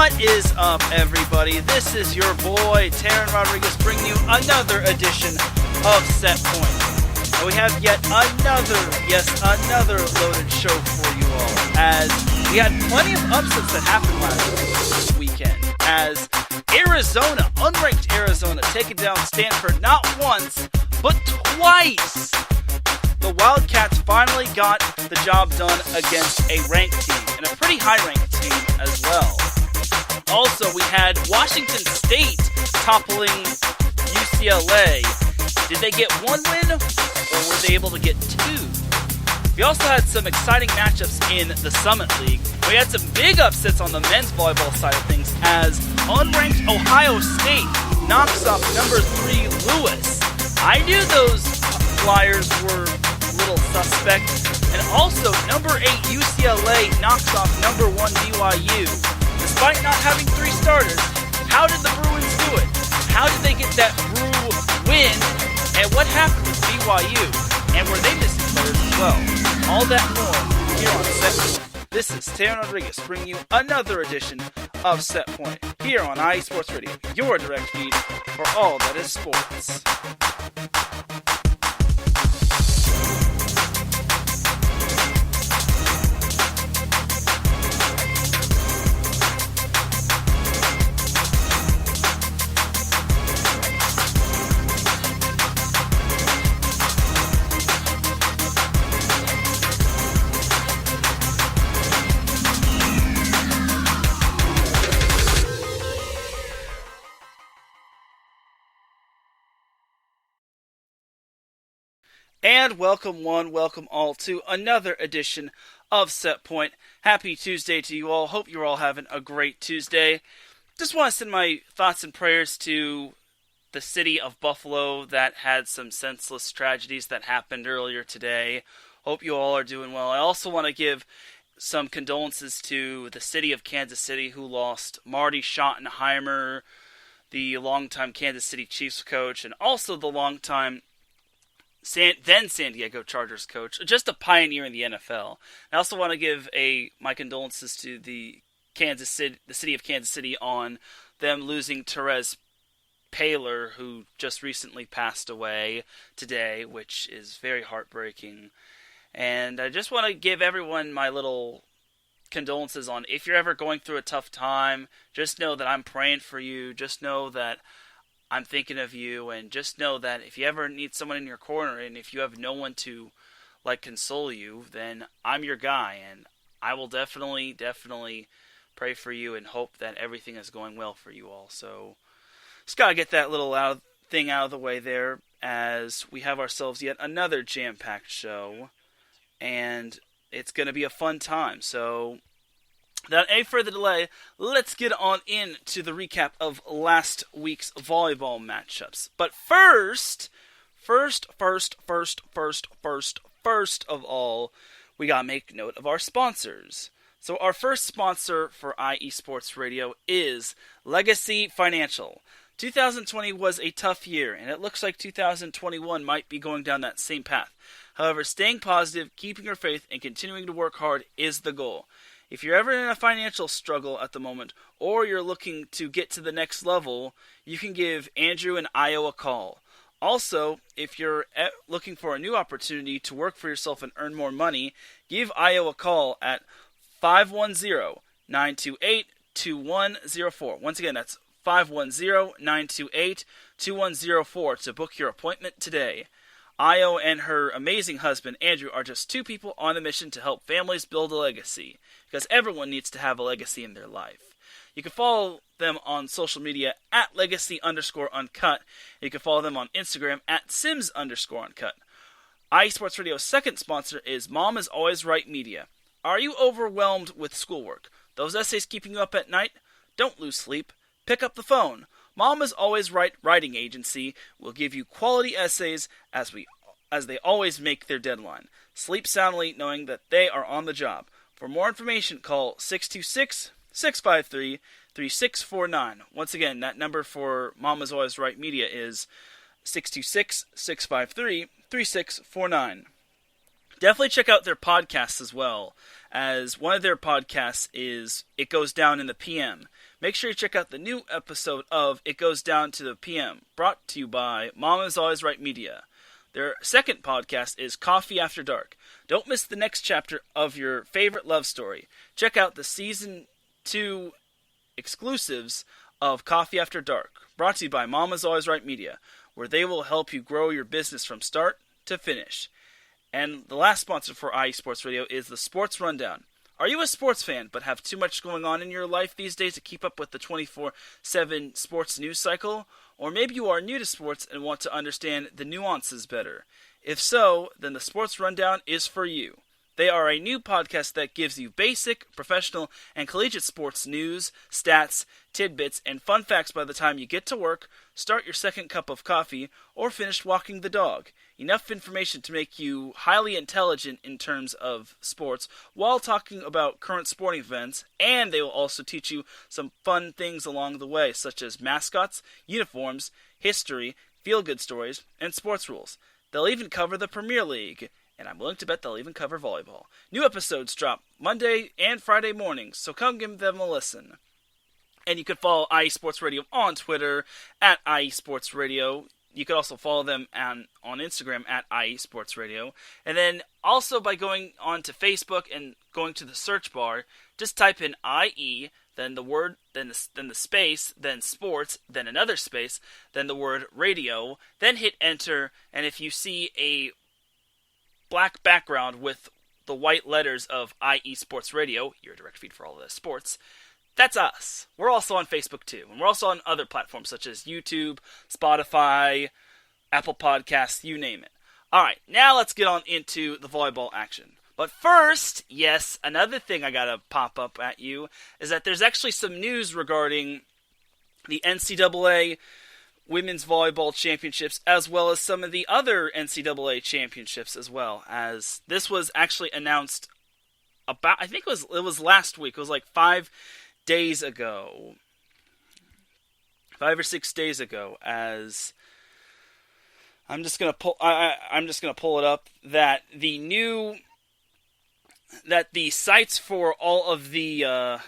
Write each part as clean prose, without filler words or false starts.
What is up, everybody? This is your boy, Teran Rodriguez, bringing you another edition of Set Point. And we have yet another loaded show for you all, as we had plenty of upsets that happened last weekend, as Arizona, unranked Arizona, taking down Stanford not once, but twice. The Wildcats finally got the job done against a ranked team, and a pretty high-ranked team as well. Also, we had Washington State toppling UCLA. Did they get one win, or were they able to get two? We also had some exciting matchups in the Summit League. We had some big upsets on the men's volleyball side of things, as unranked Ohio State knocks off number 3 Lewis. I knew those Flyers were a little suspect. And also, number 8 UCLA knocks off number 1 BYU. Despite not having 3 starters, how did the Bruins do it? How did they get that Brew win? And what happened with BYU? And were they missing players as well? All that and more here on Set Point. This is Teran Rodriguez bringing you another edition of Set Point here on IE Sports Radio, your direct feed for all that is sports. And welcome one, welcome all to another edition of Set Point. Happy Tuesday to you all. Hope you're all having a great Tuesday. Just want to send my thoughts and prayers to the city of Buffalo that had some senseless tragedies that happened earlier today. Hope you all are doing well. I also want to give some condolences to the city of Kansas City, who lost Marty Schottenheimer, the longtime Kansas City Chiefs coach, and also the longtime then San Diego Chargers coach, just a pioneer in the NFL. I also want to give my condolences to the city of Kansas City on them losing Therese Paylor, who just recently passed away today, which is very heartbreaking. And I just want to give everyone my little condolences on, if you're ever going through a tough time, just know that I'm praying for you. Just know that I'm thinking of you, and just know that if you ever need someone in your corner, and if you have no one to console you, then I'm your guy, and I will definitely pray for you and hope that everything is going well for you all. So just gotta get that little thing out of the way there, as we have ourselves yet another jam-packed show, and it's gonna be a fun time. So without any further delay, let's get on into the recap of last week's volleyball matchups. But first of all, we gotta make note of our sponsors. So our first sponsor for IE Sports Radio is Legacy Financial. 2020 was a tough year, and it looks like 2021 might be going down that same path. However, staying positive, keeping your faith, and continuing to work hard is the goal. If you're ever in a financial struggle at the moment, or you're looking to get to the next level, you can give Andrew and Io a call. Also, if you're looking for a new opportunity to work for yourself and earn more money, give Io a call at 510-928-2104. Once again, that's 510-928-2104 to book your appointment today. Io and her amazing husband, Andrew, are just two people on a mission to help families build a legacy, because everyone needs to have a legacy in their life. You can follow them on social media at legacy_uncut. You can follow them on Instagram at sims_uncut. IE Sports Radio's second sponsor is Mom is Always Right Media. Are you overwhelmed with schoolwork? Those essays keeping you up at night? Don't lose sleep. Pick up the phone. Mom is Always Right Writing Agency will give you quality essays as they always make their deadline. Sleep soundly knowing that they are on the job. For more information, call 626-653-3649. Once again, that number for Mom is Always Right Media is 626-653-3649. Definitely check out their podcasts as well, as one of their podcasts is It Goes Down in the PM. make sure you check out the new episode of It Goes Down to the PM, brought to you by Mama's Always Right Media. Their second podcast is Coffee After Dark. Don't miss the next chapter of your favorite love story. Check out the Season 2 exclusives of Coffee After Dark, brought to you by Mama's Always Right Media, where they will help you grow your business from start to finish. And the last sponsor for IE Sports Radio is the Sports Rundown. Are you a sports fan but have too much going on in your life these days to keep up with the 24/7 sports news cycle? Or maybe you are new to sports and want to understand the nuances better. If so, then the Sports Rundown is for you. They are a new podcast that gives you basic, professional, and collegiate sports news, stats, tidbits, and fun facts by the time you get to work, start your second cup of coffee, or finish walking the dog. Enough information to make you highly intelligent in terms of sports while talking about current sporting events, and they will also teach you some fun things along the way, such as mascots, uniforms, history, feel-good stories, and sports rules. They'll even cover the Premier League, and I'm willing to bet they'll even cover volleyball. New episodes drop Monday and Friday mornings, so come give them a listen. And you can follow IE Sports Radio on Twitter, at IE Sports Radio. You can also follow them on Instagram, at IE Sports Radio. And then also by going on to Facebook and going to the search bar, just type in IE, then the word, then the space, then sports, then another space, then the word radio, then hit enter, and if you see a black background with the white letters of IE Sports Radio, your direct feed for all of the sports, that's us. We're also on Facebook too, and we're also on other platforms such as YouTube, Spotify, Apple Podcasts, you name it. Alright, now let's get on into the volleyball action. But first, yes, another thing I gotta pop up at you is that there's actually some news regarding the NCAA Women's Volleyball Championships, as well as some of the other NCAA championships as well, as this was actually announced about, I think it was last week. It was like 5 days ago. 5 or 6 days ago, as I'm just gonna pull it up, that the sites for all of the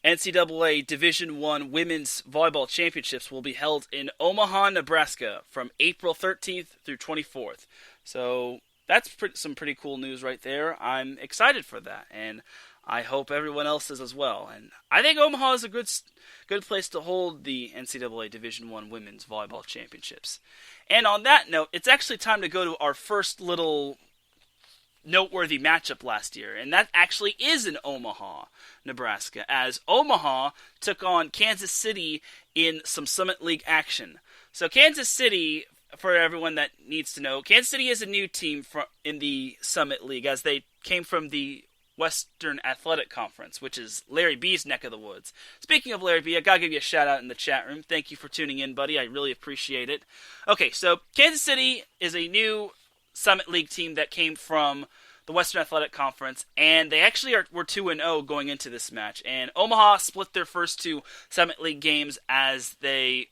NCAA Division I Women's Volleyball Championships will be held in Omaha, Nebraska from April 13th through 24th. So that's some pretty cool news right there. I'm excited for that, and I hope everyone else is as well. And I think Omaha is a good place to hold the NCAA Division I Women's Volleyball Championships. And on that note, it's actually time to go to our first little noteworthy matchup last year, and that actually is in Omaha, Nebraska, as Omaha took on Kansas City in some Summit League action. So Kansas City, for everyone that needs to know, Kansas City is a new team in the Summit League, as they came from the Western Athletic Conference, which is Larry B's neck of the woods. Speaking of Larry B, I gotta give you a shout out in the chat room. Thank you for tuning in, buddy. I really appreciate it. Okay, so Kansas City is a new Summit League team that came from the Western Athletic Conference, and they actually were 2-0 going into this match. And Omaha split their first two Summit League games as they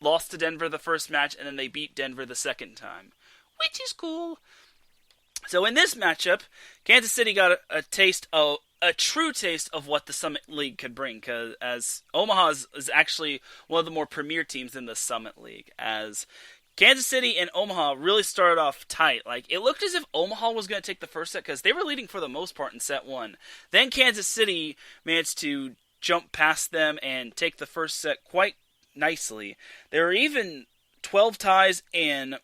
lost to Denver the first match, and then they beat Denver the second time, which is cool. So in this matchup, Kansas City got a true taste of what the Summit League could bring, because as Omaha is actually one of the more premier teams in the Summit League, as Kansas City and Omaha really started off tight. Like, it looked as if Omaha was going to take the first set because they were leading for the most part in set one. Then Kansas City managed to jump past them and take the first set quite nicely. There were even 12 ties and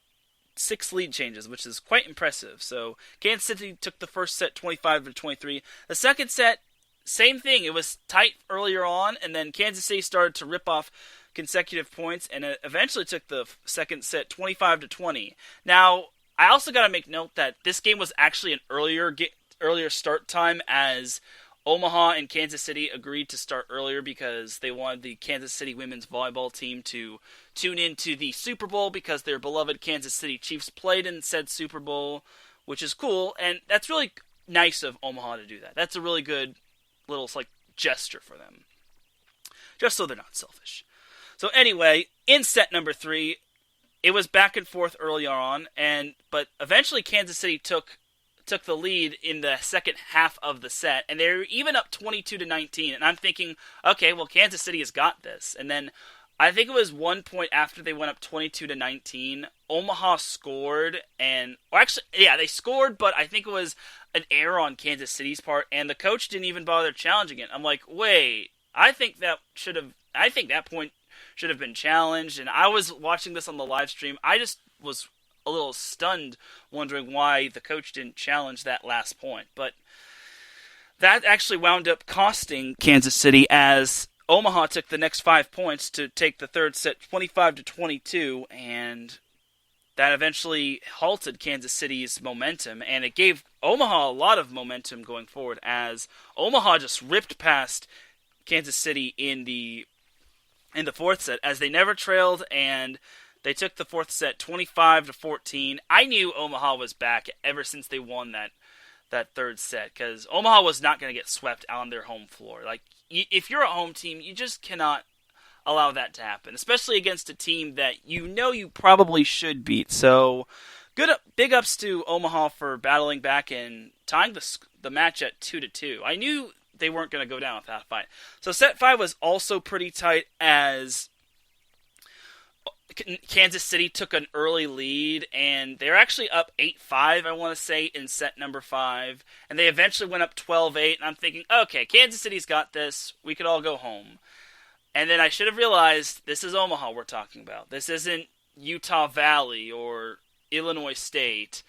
6 lead changes, which is quite impressive. So Kansas City took the first set 25-23. The second set, same thing. It was tight earlier on, and then Kansas City started to rip off consecutive points, and it eventually took the second set 25-20. Now, I also got to make note that this game was actually an earlier start time, as Omaha and Kansas City agreed to start earlier because they wanted the Kansas City women's volleyball team to tune into the Super Bowl because their beloved Kansas City Chiefs played in said Super Bowl, which is cool, and that's really nice of Omaha to do that. That's a really good little gesture for them, just so they're not selfish. So anyway, in set number 3, it was back and forth early on, but eventually Kansas City took took the lead in the second half of the set, and they were even up 22-19. And I'm thinking, okay, well, Kansas City has got this. And then I think it was 1 point after they went up 22-19. Omaha scored, they scored, but I think it was an error on Kansas City's part, and the coach didn't even bother challenging it. I'm like, wait, I think that point should have been challenged. And I was watching this on the live stream. I just was a little stunned, wondering why the coach didn't challenge that last point. But that actually wound up costing Kansas City, as Omaha took the next 5 points to take the third set 25-22, and that eventually halted Kansas City's momentum, and it gave Omaha a lot of momentum going forward, as Omaha just ripped past Kansas City in the fourth set, as they never trailed, and they took the fourth set 25-14. I knew Omaha was back ever since they won that third set, because Omaha was not going to get swept on their home floor. Like, if you're a home team, you just cannot allow that to happen, especially against a team that you probably should beat. So, big ups to Omaha for battling back and tying the match at 2-2. I knew they weren't going to go down without a fight. So set 5 was also pretty tight, as Kansas City took an early lead, and they're actually up 8-5, I want to say, in set number 5. And they eventually went up 12-8, and I'm thinking, okay, Kansas City's got this. We could all go home. And then I should have realized this is Omaha we're talking about. This isn't Utah Valley or Illinois State,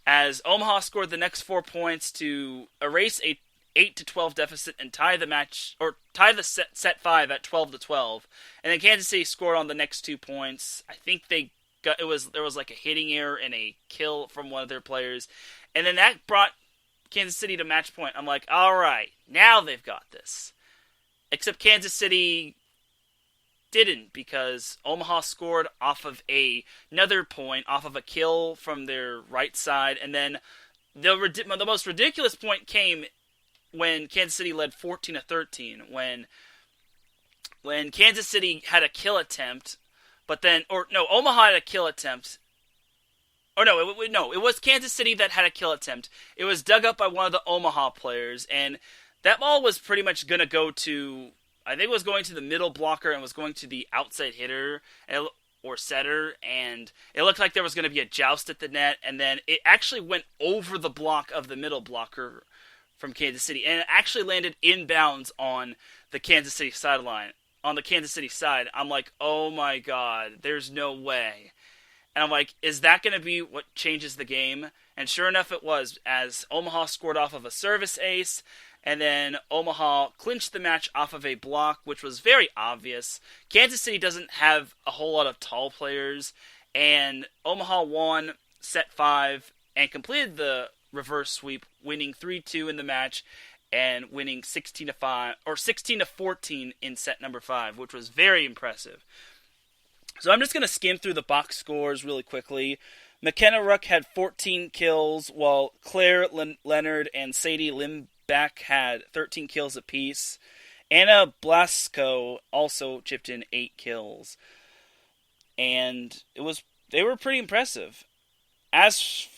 as Omaha scored the next 4 points to erase a 8-12 deficit and tie the set 5 at 12-12. And then Kansas City scored on the next 2 points. I think there was like a hitting error and a kill from one of their players. And then that brought Kansas City to match point. I'm like, all right, now they've got this. Except Kansas City didn't, because Omaha scored off of another point, off of a kill from their right side. And then the most ridiculous point came when Kansas City led 14-13, when Kansas City had a kill attempt, Omaha had a kill attempt. It was Kansas City that had a kill attempt. It was dug up by one of the Omaha players, and that ball was pretty much going to go to, I think it was going to the middle blocker and was going to the outside hitter or setter, and it looked like there was going to be a joust at the net, and then it actually went over the block of the middle blocker from Kansas City, and it actually landed inbounds on the Kansas City sideline. On the Kansas City side, I'm like, oh my god, there's no way. And I'm like, is that going to be what changes the game? And sure enough, it was, as Omaha scored off of a service ace, and then Omaha clinched the match off of a block, which was very obvious. Kansas City doesn't have a whole lot of tall players, and Omaha won set 5 and completed the reverse sweep, winning 3-2 in the match and winning 16-5 or 16-14 in set number 5, which was very impressive. So I'm just going to skim through the box scores really quickly. McKenna Ruck had 14 kills, while Claire Leonard and Sadie Limback had 13 kills apiece. Anna Blasco also chipped in 8 kills. And they were pretty impressive. As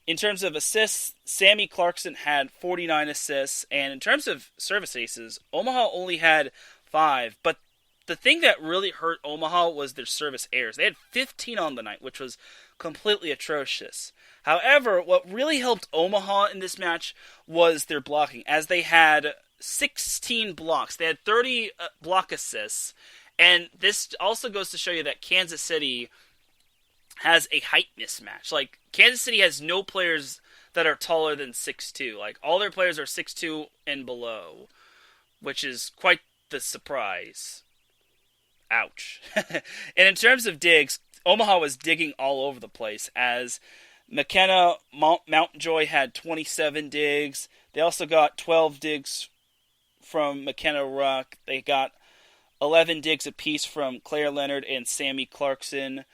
in terms of assists, Sammy Clarkson had 49 assists, and in terms of service aces, Omaha only had 5. But the thing that really hurt Omaha was their service errors. They had 15 on the night, which was completely atrocious. However, what really helped Omaha in this match was their blocking, as they had 16 blocks. They had 30 block assists, and this also goes to show you that Kansas City has a height mismatch. Like, Kansas City has no players that are taller than 6'2". Like, all their players are 6'2" and below, which is quite the surprise. Ouch. And in terms of digs, Omaha was digging all over the place, as McKenna Mountjoy had 27 digs. They also got 12 digs from McKenna Ruck. They got 11 digs apiece from Claire Leonard and Sammy Clarkson.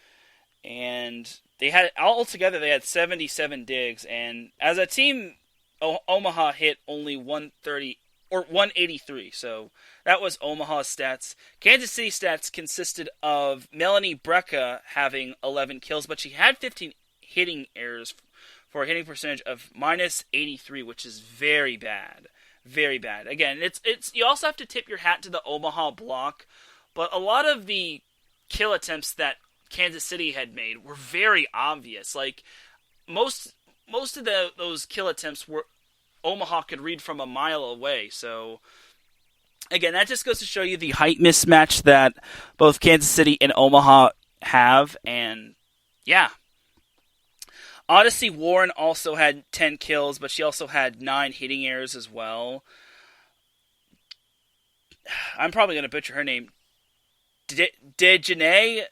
And they had, altogether, they had 77 digs. And as a team, Omaha hit only 130 or 183. So that was Omaha's stats. Kansas City stats consisted of Melanie Brecka having 11 kills, but she had 15 hitting errors for a hitting percentage of minus 83, which is very bad. Very bad. Again, it's you also have to tip your hat to the Omaha block, but a lot of the kill attempts that Kansas City had made were very obvious. Like most of those kill attempts were Omaha could read from a mile away. So again, that just goes to show you the height mismatch that both Kansas City and Omaha have, and yeah. Odyssey Warren also had 10 kills, but she also had 9 hitting errors as well. I'm probably going to butcher her name. Dejanae,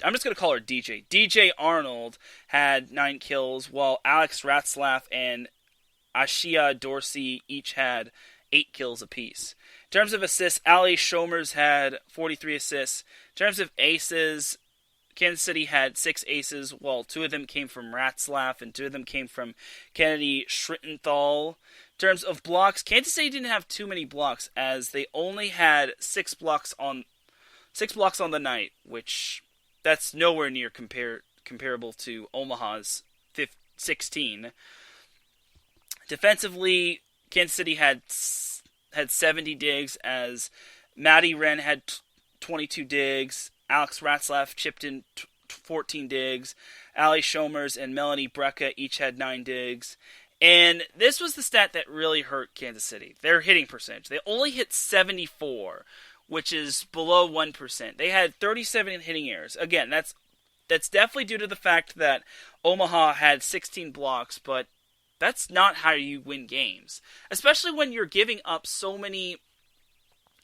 I'm just going to call her DJ. DJ Arnold had 9 kills, while Alex Ratzlaff and Ashia Dorsey each had 8 kills apiece. In terms of assists, Ali Shomers had 43 assists. In terms of aces, Kansas City had 6 aces, while 2 of them came from Ratzlaff and 2 of them came from Kennedy Schrittenthal. In terms of blocks, Kansas City didn't have too many blocks, as they only had 6 blocks on the night, which that's nowhere near comparable to Omaha's 16. Defensively, Kansas City had 70 digs, as Maddie Wren had 22 digs. Alex Ratzlaff chipped in 14 digs. Ali Shomers and Melanie Brecka each had 9 digs. And this was the stat that really hurt Kansas City. Their hitting percentage. They only hit 74, which is below 1%. They had 37 hitting errors. Again, that's definitely due to the fact that Omaha had 16 blocks, but that's not how you win games. Especially when you're giving up so many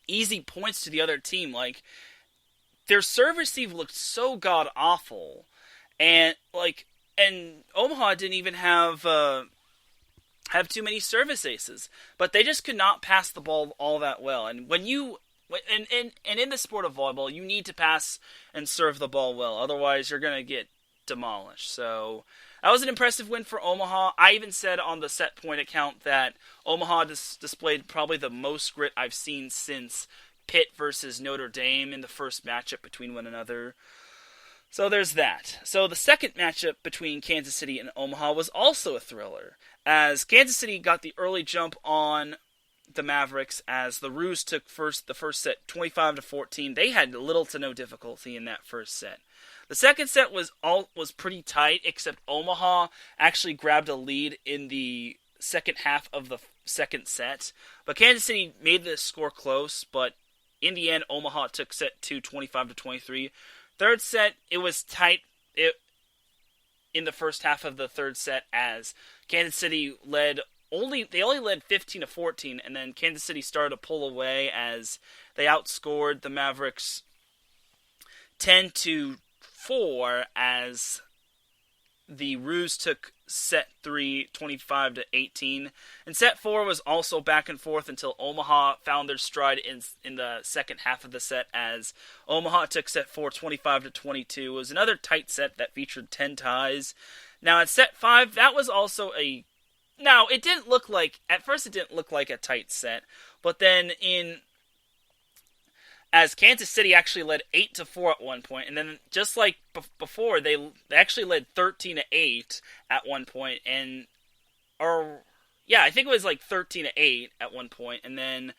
easy points to the other team. Like, their serve receive looked so god awful, and Omaha didn't even have too many service aces, but they just could not pass the ball all that well. And when you and in the sport of volleyball, you need to pass and serve the ball well, otherwise you're gonna get demolished. So that was an impressive win for Omaha. I even said on the set point account that Omaha displayed probably the most grit I've seen since Pitt versus Notre Dame in the first matchup between one another. So there's that. So the second matchup between Kansas City and Omaha was also a thriller, as Kansas City got the early jump on the Mavericks, as the Roos took the first set 25-14. They had little to no difficulty in that first set. The second set was pretty tight, except Omaha actually grabbed a lead in the second half of the second set. But Kansas City made the score close, but in the end, Omaha took set 2, 25-23. Third set, it was tight in the first half of the third set, as Kansas City only led 15-14, and then Kansas City started to pull away as they outscored the Mavericks 10-4, as the Roos took set 3, 25-18. And set 4 was also back and forth until Omaha found their stride in the second half of the set, as Omaha took set 4, 25-22. It was another tight set that featured 10 ties. Now, at set 5, that was also at first it didn't look like a tight set, but then as Kansas City actually led 8-4 at one point, and then just like before, they actually led 13-8 at one point, I think it was like 13-8 at one point, and then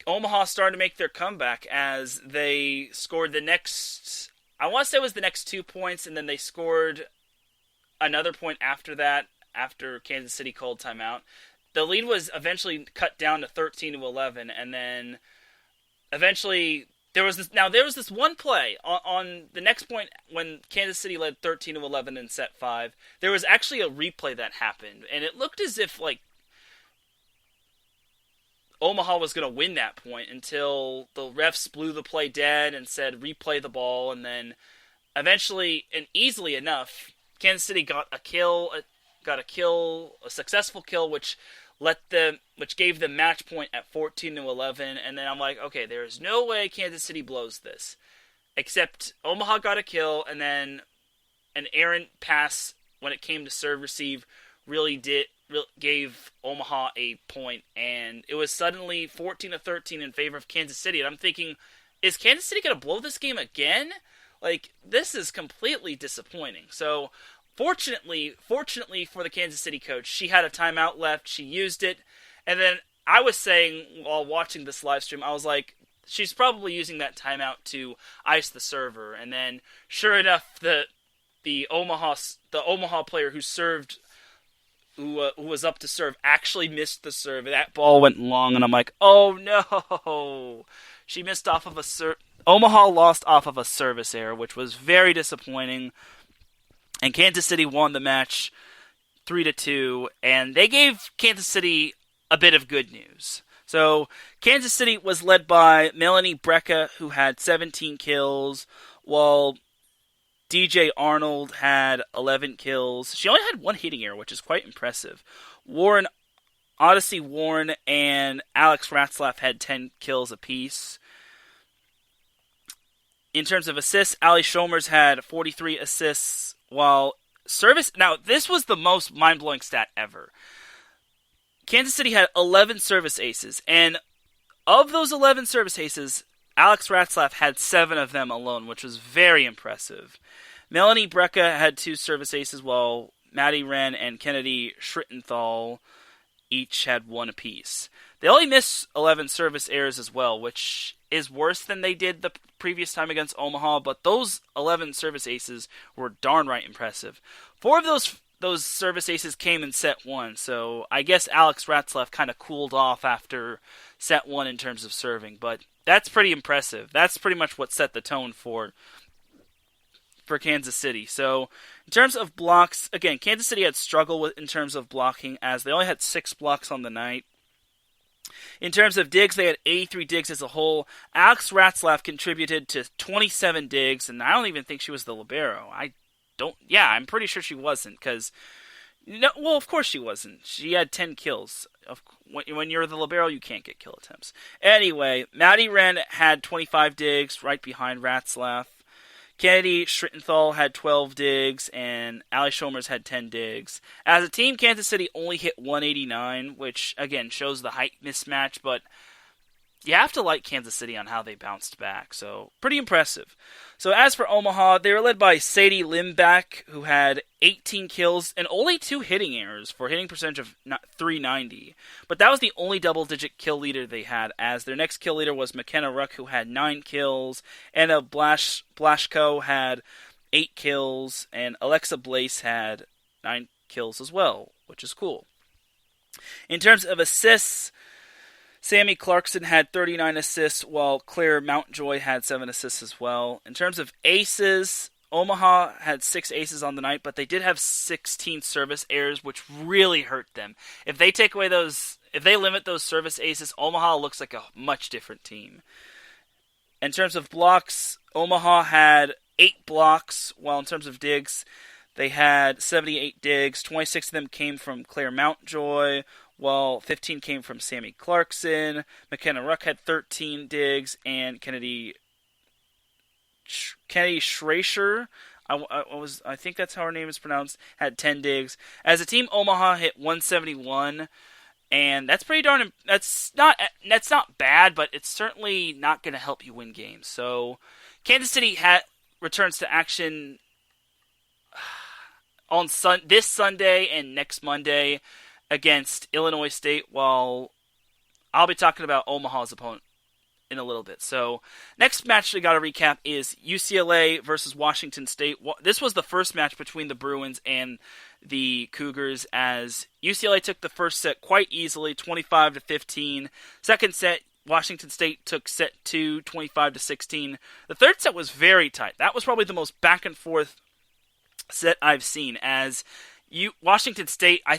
Omaha started to make their comeback as they scored the next 2 points, and then they scored another point after that, after Kansas City called timeout. The lead was eventually cut down to 13-11, and then eventually there was this one play on the next point when Kansas City led 13-11 in set 5. There was actually a replay that happened, and it looked as if like Omaha was going to win that point until the refs blew the play dead and said replay the ball, and then eventually and easily enough, Kansas City got a successful kill, which gave them match point at 14-11, and then I'm like, okay, there is no way Kansas City blows this. Except Omaha got a kill, and then an errant pass when it came to serve receive gave Omaha a point, and it was suddenly 14-13 in favor of Kansas City, and I'm thinking, is Kansas City going to blow this game again? Like, this is completely disappointing. So fortunately for the Kansas City coach, she had a timeout left. She used it, and then I was saying while watching this live stream, I was like, she's probably using that timeout to ice the server. And then, sure enough, the Omaha player who served, who was up to serve, actually missed the serve. That ball went long, and I'm like, oh no, she missed off of a serve. Omaha lost off of a service error, which was very disappointing. And Kansas City won the match 3-2, and they gave Kansas City a bit of good news. So Kansas City was led by Melanie Brecka, who had 17 kills, while DJ Arnold had 11 kills. She only had one hitting error, which is quite impressive. Odyssey Warren and Alex Ratzlaff had 10 kills apiece. In terms of assists, Ali Shomers had 43 assists, while service... Now, this was the most mind-blowing stat ever. Kansas City had 11 service aces, and of those 11 service aces, Alex Ratzlaff had 7 of them alone, which was very impressive. Melanie Brecka had 2 service aces, while Maddie Wren and Kennedy Schrittenthal each had 1 apiece. They only missed 11 service errors as well, which is worse than they did the previous time against Omaha, but those 11 service aces were darn right impressive. 4 of those service aces came in set 1, so I guess Alex Ratzlaff kind of cooled off after set 1 in terms of serving, but that's pretty impressive. That's pretty much what set the tone for Kansas City. So, in terms of blocks, again, Kansas City had struggled in terms of blocking, as they only had 6 blocks on the night. In terms of digs, they had 83 digs as a whole. Alex Ratzlaff contributed to 27 digs, and I don't even think she was the libero. I'm pretty sure she wasn't, because... No, well, of course she wasn't. She had 10 kills. When you're the libero, you can't get kill attempts. Anyway, Maddie Wren had 25 digs, right behind Ratzlaff. Kennedy Schrittenthal had 12 digs, and Ali Shomers had 10 digs. As a team, Kansas City only hit 189, which, again, shows the height mismatch, but you have to like Kansas City on how they bounced back, so pretty impressive. So as for Omaha, they were led by Sadie Limback, who had 18 kills and only 2 hitting errors for a hitting percentage of .390. But that was the only double-digit kill leader they had, as their next kill leader was McKenna Ruck, who had 9 kills, Anna Blashko had 8 kills, and Alexa Blaze had 9 kills as well, which is cool. In terms of assists, Sammy Clarkson had 39 assists, while Claire Mountjoy had 7 assists as well. In terms of aces, Omaha had 6 aces on the night, but they did have 16 service errors, which really hurt them. If they limit those service aces, Omaha looks like a much different team. In terms of blocks, Omaha had 8 blocks, while in terms of digs, they had 78 digs. 26 of them came from Claire Mountjoy, while 15 came from Sammy Clarkson. McKenna Ruck had 13 digs, and Kennedy Schracher, I think that's how her name is pronounced, had 10 digs. As a team, Omaha hit 171, and that's pretty darn. That's not bad, but it's certainly not going to help you win games. So, Kansas City returns to action on this Sunday and next Monday against Illinois State, while I'll be talking about Omaha's opponent in a little bit. So, next match we got to recap is UCLA versus Washington State. This was the first match between the Bruins and the Cougars, as UCLA took the first set quite easily, 25-15. Second set, Washington State took set 2, 25-16. The third set was very tight. That was probably the most back and forth set I've seen, as Washington State, I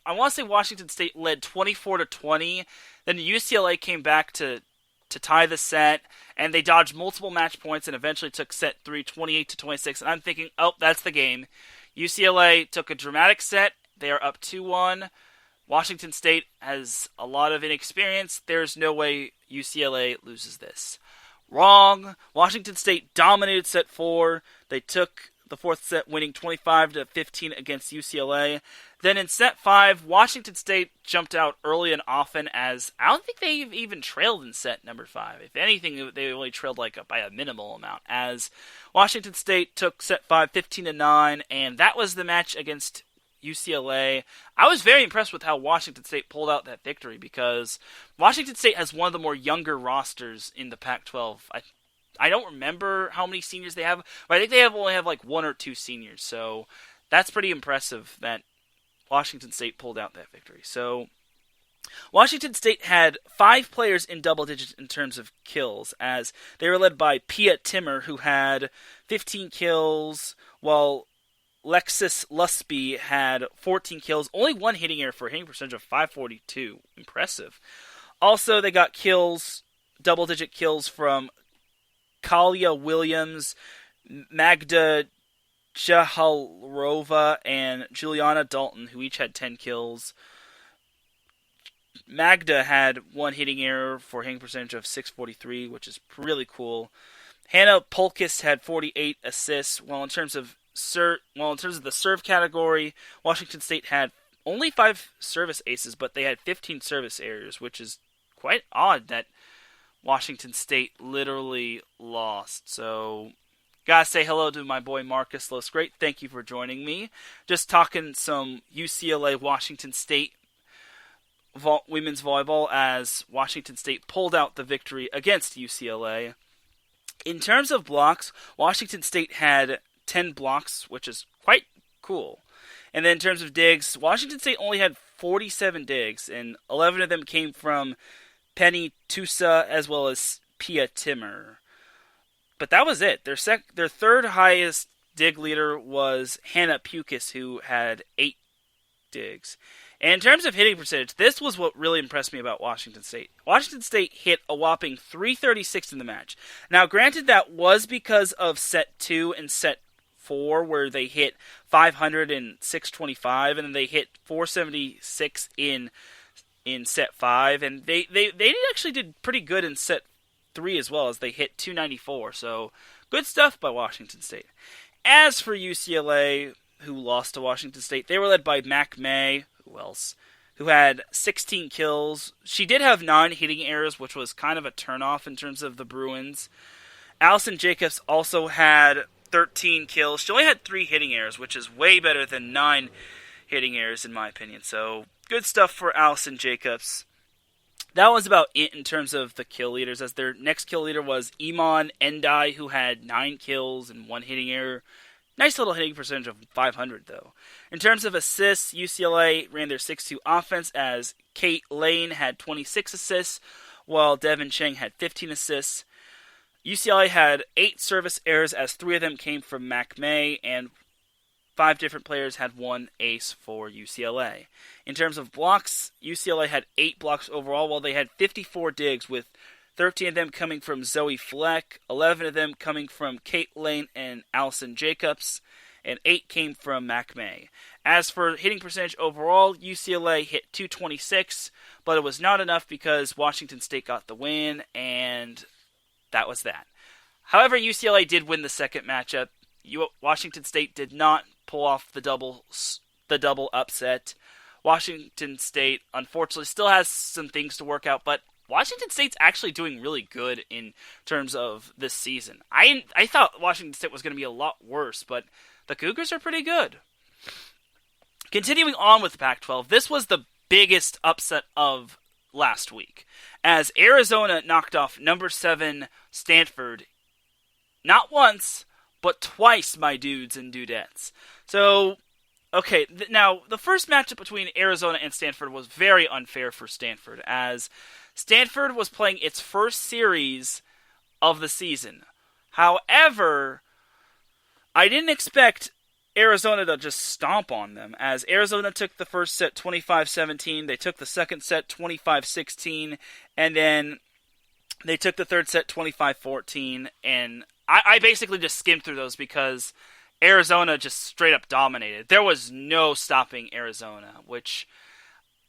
want to say Washington State led 24-20. Then UCLA came back to tie the set, and they dodged multiple match points and eventually took set 3, 28-26. And I'm thinking, oh, that's the game. UCLA took a dramatic set. They are up 2-1. Washington State has a lot of inexperience. There's no way UCLA loses this. Wrong. Washington State dominated set 4. They took the fourth set, winning 25-15 against UCLA. Then in set 5, Washington State jumped out early and often, as I don't think they even trailed in set number 5. If anything, they only trailed by a minimal amount, as Washington State took set 5 15-9, and that was the match against UCLA. I was very impressed with how Washington State pulled out that victory, because Washington State has one of the more younger rosters in the Pac-12. I don't remember how many seniors they have, but I think they only have like 1 or 2 seniors, so that's pretty impressive that Washington State pulled out that victory. So Washington State had 5 players in double digits in terms of kills, as they were led by Pia Timmer, who had 15 kills, while Lexus Lusby had 14 kills, only 1 hitting error for a hitting percentage of .542. Impressive. Also, they got kills, double-digit kills from Kalia Williams, Magda Jahalrova, and Juliana Dalton, who each had 10 kills. Magda had 1 hitting error for a hitting percentage of .643, which is really cool. Hannah Polkis had 48 assists, while in terms of the serve category, Washington State had only 5 service aces, but they had 15 service errors, which is quite odd that Washington State literally lost. So, gotta say hello to my boy Marcus Losgreat. Thank you for joining me. Just talking some UCLA Washington State women's volleyball, as Washington State pulled out the victory against UCLA. In terms of blocks, Washington State had 10 blocks, which is quite cool. And then in terms of digs, Washington State only had 47 digs, and 11 of them came from Penny Tusa as well as Pia Timmer. But that was it. Their third highest dig leader was Hannah Pukis, who had 8 digs. And in terms of hitting percentage, this was what really impressed me about Washington State. Washington State hit a whopping .336 in the match. Now, granted, that was because of set 2 and set 4, where they hit 500 and 625, and then they hit 476 in set 5, and they actually did pretty good in set 3 as well, as they hit 294. So good stuff by Washington State. As for UCLA, who lost to Washington State, they were led by Mac May, who had 16 kills. She did have 9 hitting errors, which was kind of a turnoff in terms of the Bruins. Allison Jacobs also had 13 kills. She only had 3 hitting errors, which is way better than 9 hitting errors in my opinion. So good stuff for Allison Jacobs. That was about it in terms of the kill leaders, as their next kill leader was Iman Endai, who had 9 kills and 1 hitting error. Nice little hitting percentage of 500, though. In terms of assists, UCLA ran their 6-2 offense, as Kate Lane had 26 assists, while Devin Cheng had 15 assists. UCLA had 8 service errors, as 3 of them came from Mac May, and 5 different players had 1 ace for UCLA. In terms of blocks, UCLA had 8 blocks overall, while they had 54 digs, with 13 of them coming from Zoe Fleck, 11 of them coming from Kate Lane and Allison Jacobs, and 8 came from Mac May. As for hitting percentage overall, UCLA hit .226, but it was not enough because Washington State got the win, and that was that. However, UCLA did win the second matchup. Washington State did not pull off the double upset. Washington State, unfortunately, still has some things to work out, but Washington State's actually doing really good in terms of this season. I thought Washington State was going to be a lot worse, but the Cougars are pretty good. Continuing on with the Pac-12, this was the biggest upset of last week, as Arizona knocked off number 7 Stanford not once, but twice, my dudes and dudettes. So, okay, now the first matchup between Arizona and Stanford was very unfair for Stanford, as Stanford was playing its first series of the season. However, I didn't expect Arizona to just stomp on them, as Arizona took the first set 25-17, they took the second set 25-16, and then they took the third set 25-14, and I basically just skimmed through those because Arizona just straight up dominated. There was no stopping Arizona, which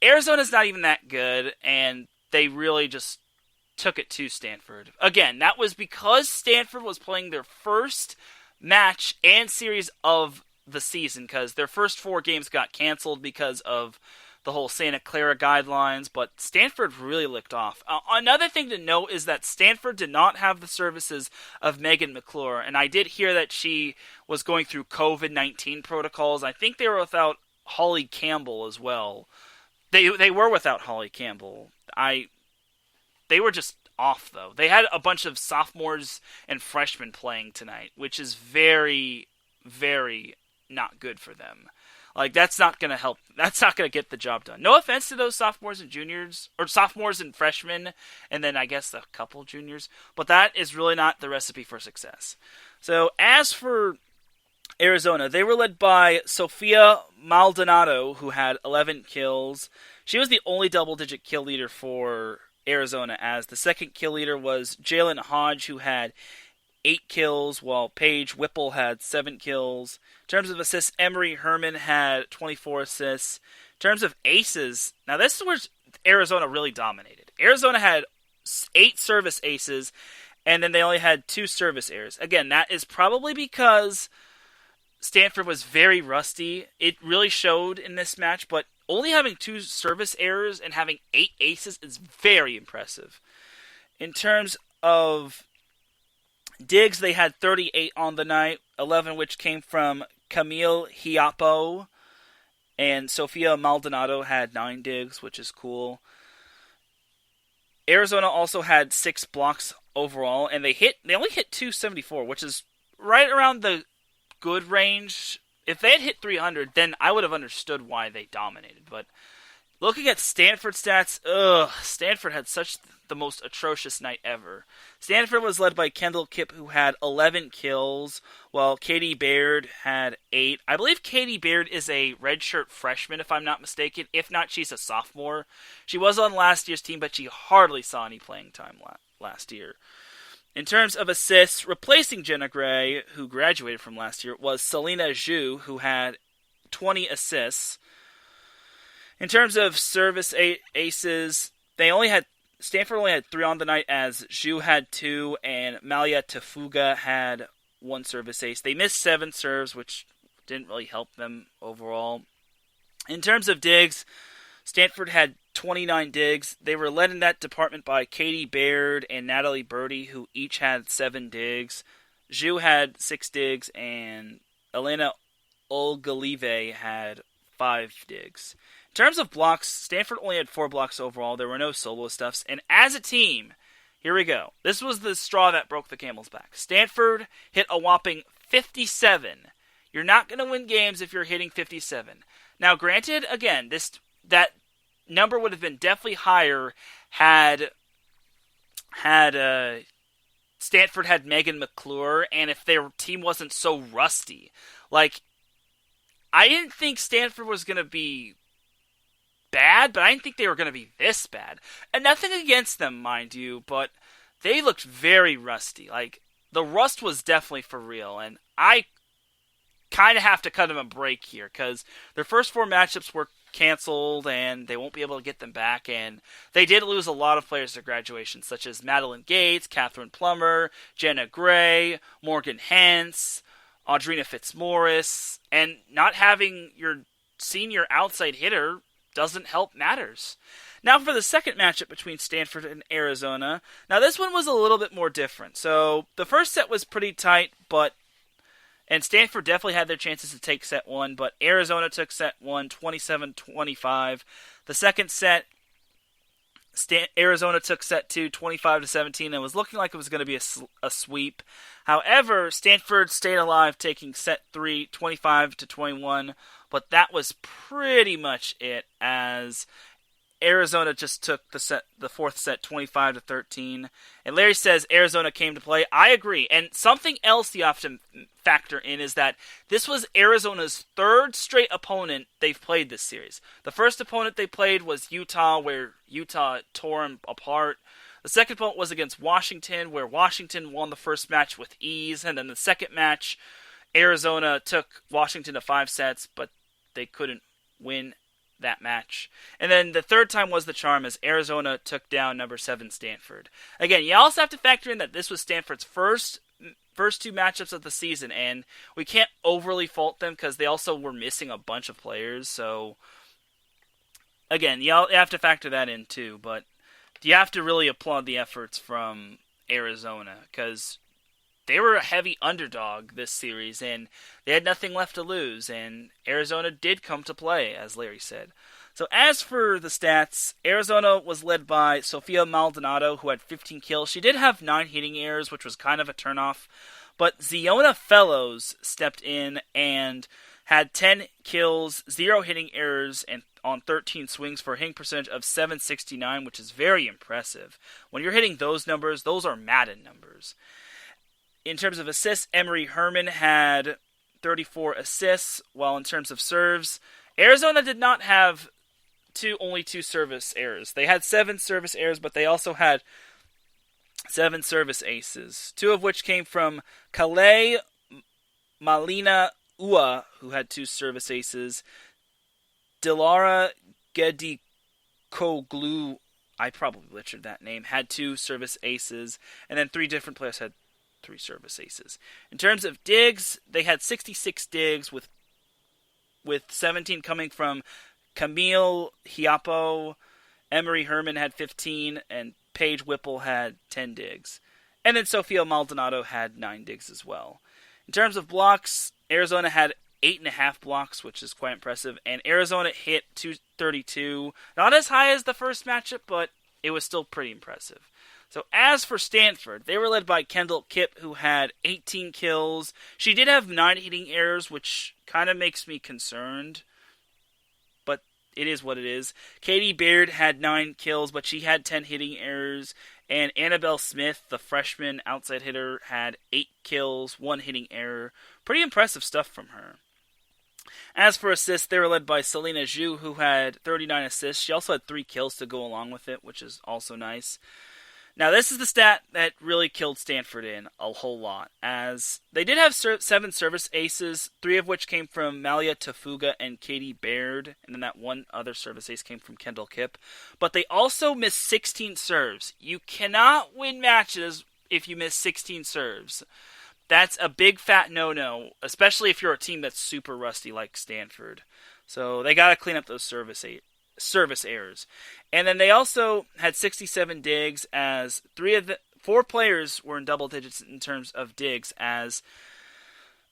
Arizona's not even that good, and they really just took it to Stanford. Again, that was because Stanford was playing their first match and series of the season because their first 4 games got canceled because of the whole Santa Clara guidelines, but Stanford really licked off. Another thing to note is that Stanford did not have the services of Megan McClure, and I did hear that she was going through COVID-19 protocols. I think they were without Holly Campbell as well. They were without Holly Campbell. They were just off, though. They had a bunch of sophomores and freshmen playing tonight, which is very, very not good for them. Like, that's not going to help. That's not going to get the job done. No offense to those sophomores and juniors, or sophomores and freshmen, and then I guess a couple juniors, but that is really not the recipe for success. So, as for Arizona, they were led by Sofia Maldonado, who had 11 kills. She was the only double-digit kill leader for Arizona, as the second kill leader was Jalen Hodge, who had 8 kills, while Paige Whipple had 7 kills. In terms of assists, Emery Herman had 24 assists. In terms of aces, now this is where Arizona really dominated. Arizona had 8 service aces, and then they only had 2 service errors. Again, that is probably because Stanford was very rusty. It really showed in this match, but only having 2 service errors and having 8 aces is very impressive. In terms of digs, they had 38 on the night, 11 which came from Camille Hiapo, and Sofia Maldonado had 9 digs, which is cool. Arizona also had 6 blocks overall, and they only hit 274, which is right around the good range. If they had hit 300, then I would have understood why they dominated. But looking at Stanford stats, Stanford had the most atrocious night ever. Stanford was led by Kendall Kipp, who had 11 kills, while Katie Baird had 8. I believe Katie Baird is a redshirt freshman, if I'm not mistaken. If not, she's a sophomore. She was on last year's team, but she hardly saw any playing time last year. In terms of assists, replacing Jenna Gray, who graduated from last year, was Selena Zhu, who had 20 assists. In terms of service aces, Stanford only had 3 on the night, as Zhu had 2 and Malia Tafuga had 1 service ace. They missed 7 serves, which didn't really help them overall. In terms of digs, Stanford had 29 digs. They were led in that department by Katie Baird and Natalie Birdie, who each had 7 digs. Zhu had 6 digs, and Elena Olgalive had 5 digs. In terms of blocks, Stanford only had 4 blocks overall. There were no solo stuffs. And as a team, here we go. This was the straw that broke the camel's back. Stanford hit a whopping 57. You're not going to win games if you're hitting 57. Now, granted, again, that number would have been definitely higher had Stanford had Megan McClure, and if their team wasn't so rusty. Like, I didn't think Stanford was going to be bad, but I didn't think they were going to be this bad. And nothing against them, mind you, but they looked very rusty. Like, the rust was definitely for real, and I kind of have to cut them a break here, because their first 4 matchups were canceled, and they won't be able to get them back, and they did lose a lot of players to graduation, such as Madeline Gates, Catherine Plummer, Jenna Gray, Morgan Hentz, Audrina Fitzmaurice, and not having your senior outside hitter doesn't help matters. Now for the second matchup between Stanford and Arizona. Now this one was a little bit more different. So the first set was pretty tight, and Stanford definitely had their chances to take set 1, but Arizona took set 1, 27-25. The second set, Arizona took set 2, 25-17, and was looking like it was going to be a sweep. However, Stanford stayed alive, taking set 3, 25-21, but that was pretty much it, as Arizona just took the fourth set, 25-13. And Larry says Arizona came to play. I agree. And something else you have to factor in is that this was Arizona's 3rd straight opponent they've played this series. The first opponent they played was Utah, where Utah tore them apart. The second opponent was against Washington, where Washington won the first match with ease. And then the second match, Arizona took Washington to 5 sets, but they couldn't win that match. And then the third time was the charm, as Arizona took down number 7 Stanford. Again, you also have to factor in that this was Stanford's first two matchups of the season, and we can't overly fault them because they also were missing a bunch of players. So again, you have to factor that in too. But you have to really applaud the efforts from Arizona because they were a heavy underdog this series, and they had nothing left to lose. And Arizona did come to play, as Larry said. So as for the stats, Arizona was led by Sofia Maldonado, who had 15 kills. She did have 9 hitting errors, which was kind of a turnoff. But Ziona Fellows stepped in and had 10 kills, 0 hitting errors, and on 13 swings for a hitting percentage of .769, which is very impressive. When you're hitting those numbers, those are Madden numbers. In terms of assists, Emery Herman had 34 assists, while in terms of serves, Arizona did not have only 2 service errors. They had 7 service errors, but they also had 7 service aces, 2 of which came from Kale Malina Ua, who had 2 service aces, Dilara Gedikoglu, I probably butchered that name, had 2 service aces, and then 3 different players had 3 service aces. In terms of digs, they had 66 digs, with 17 coming from Camille Hiapo. Emery Herman had 15, and Paige Whipple had 10 digs. And then Sofia Maldonado had 9 digs as well. In terms of blocks, Arizona had 8.5 blocks, which is quite impressive, and Arizona hit 232. Not as high as the first matchup, but it was still pretty impressive. So as for Stanford, they were led by Kendall Kipp, who had 18 kills. She did have 9 hitting errors, which kind of makes me concerned, but it is what it is. Katie Baird had 9 kills, but she had 10 hitting errors. And Annabelle Smith, the freshman outside hitter, had 8 kills, 1 hitting error. Pretty impressive stuff from her. As for assists, they were led by Selena Zhu, who had 39 assists. She also had 3 kills to go along with it, which is also nice. Now, this is the stat that really killed Stanford in a whole lot, as they did have 7 service aces, 3 of which came from Malia Tafuga and Katie Baird, and then that 1 other service ace came from Kendall Kipp. But they also missed 16 serves. You cannot win matches if you miss 16 serves. That's a big fat no-no, especially if you're a team that's super rusty like Stanford. So they got to clean up those service errors. And then they also had 67 digs, as 4 players were in double digits in terms of digs, as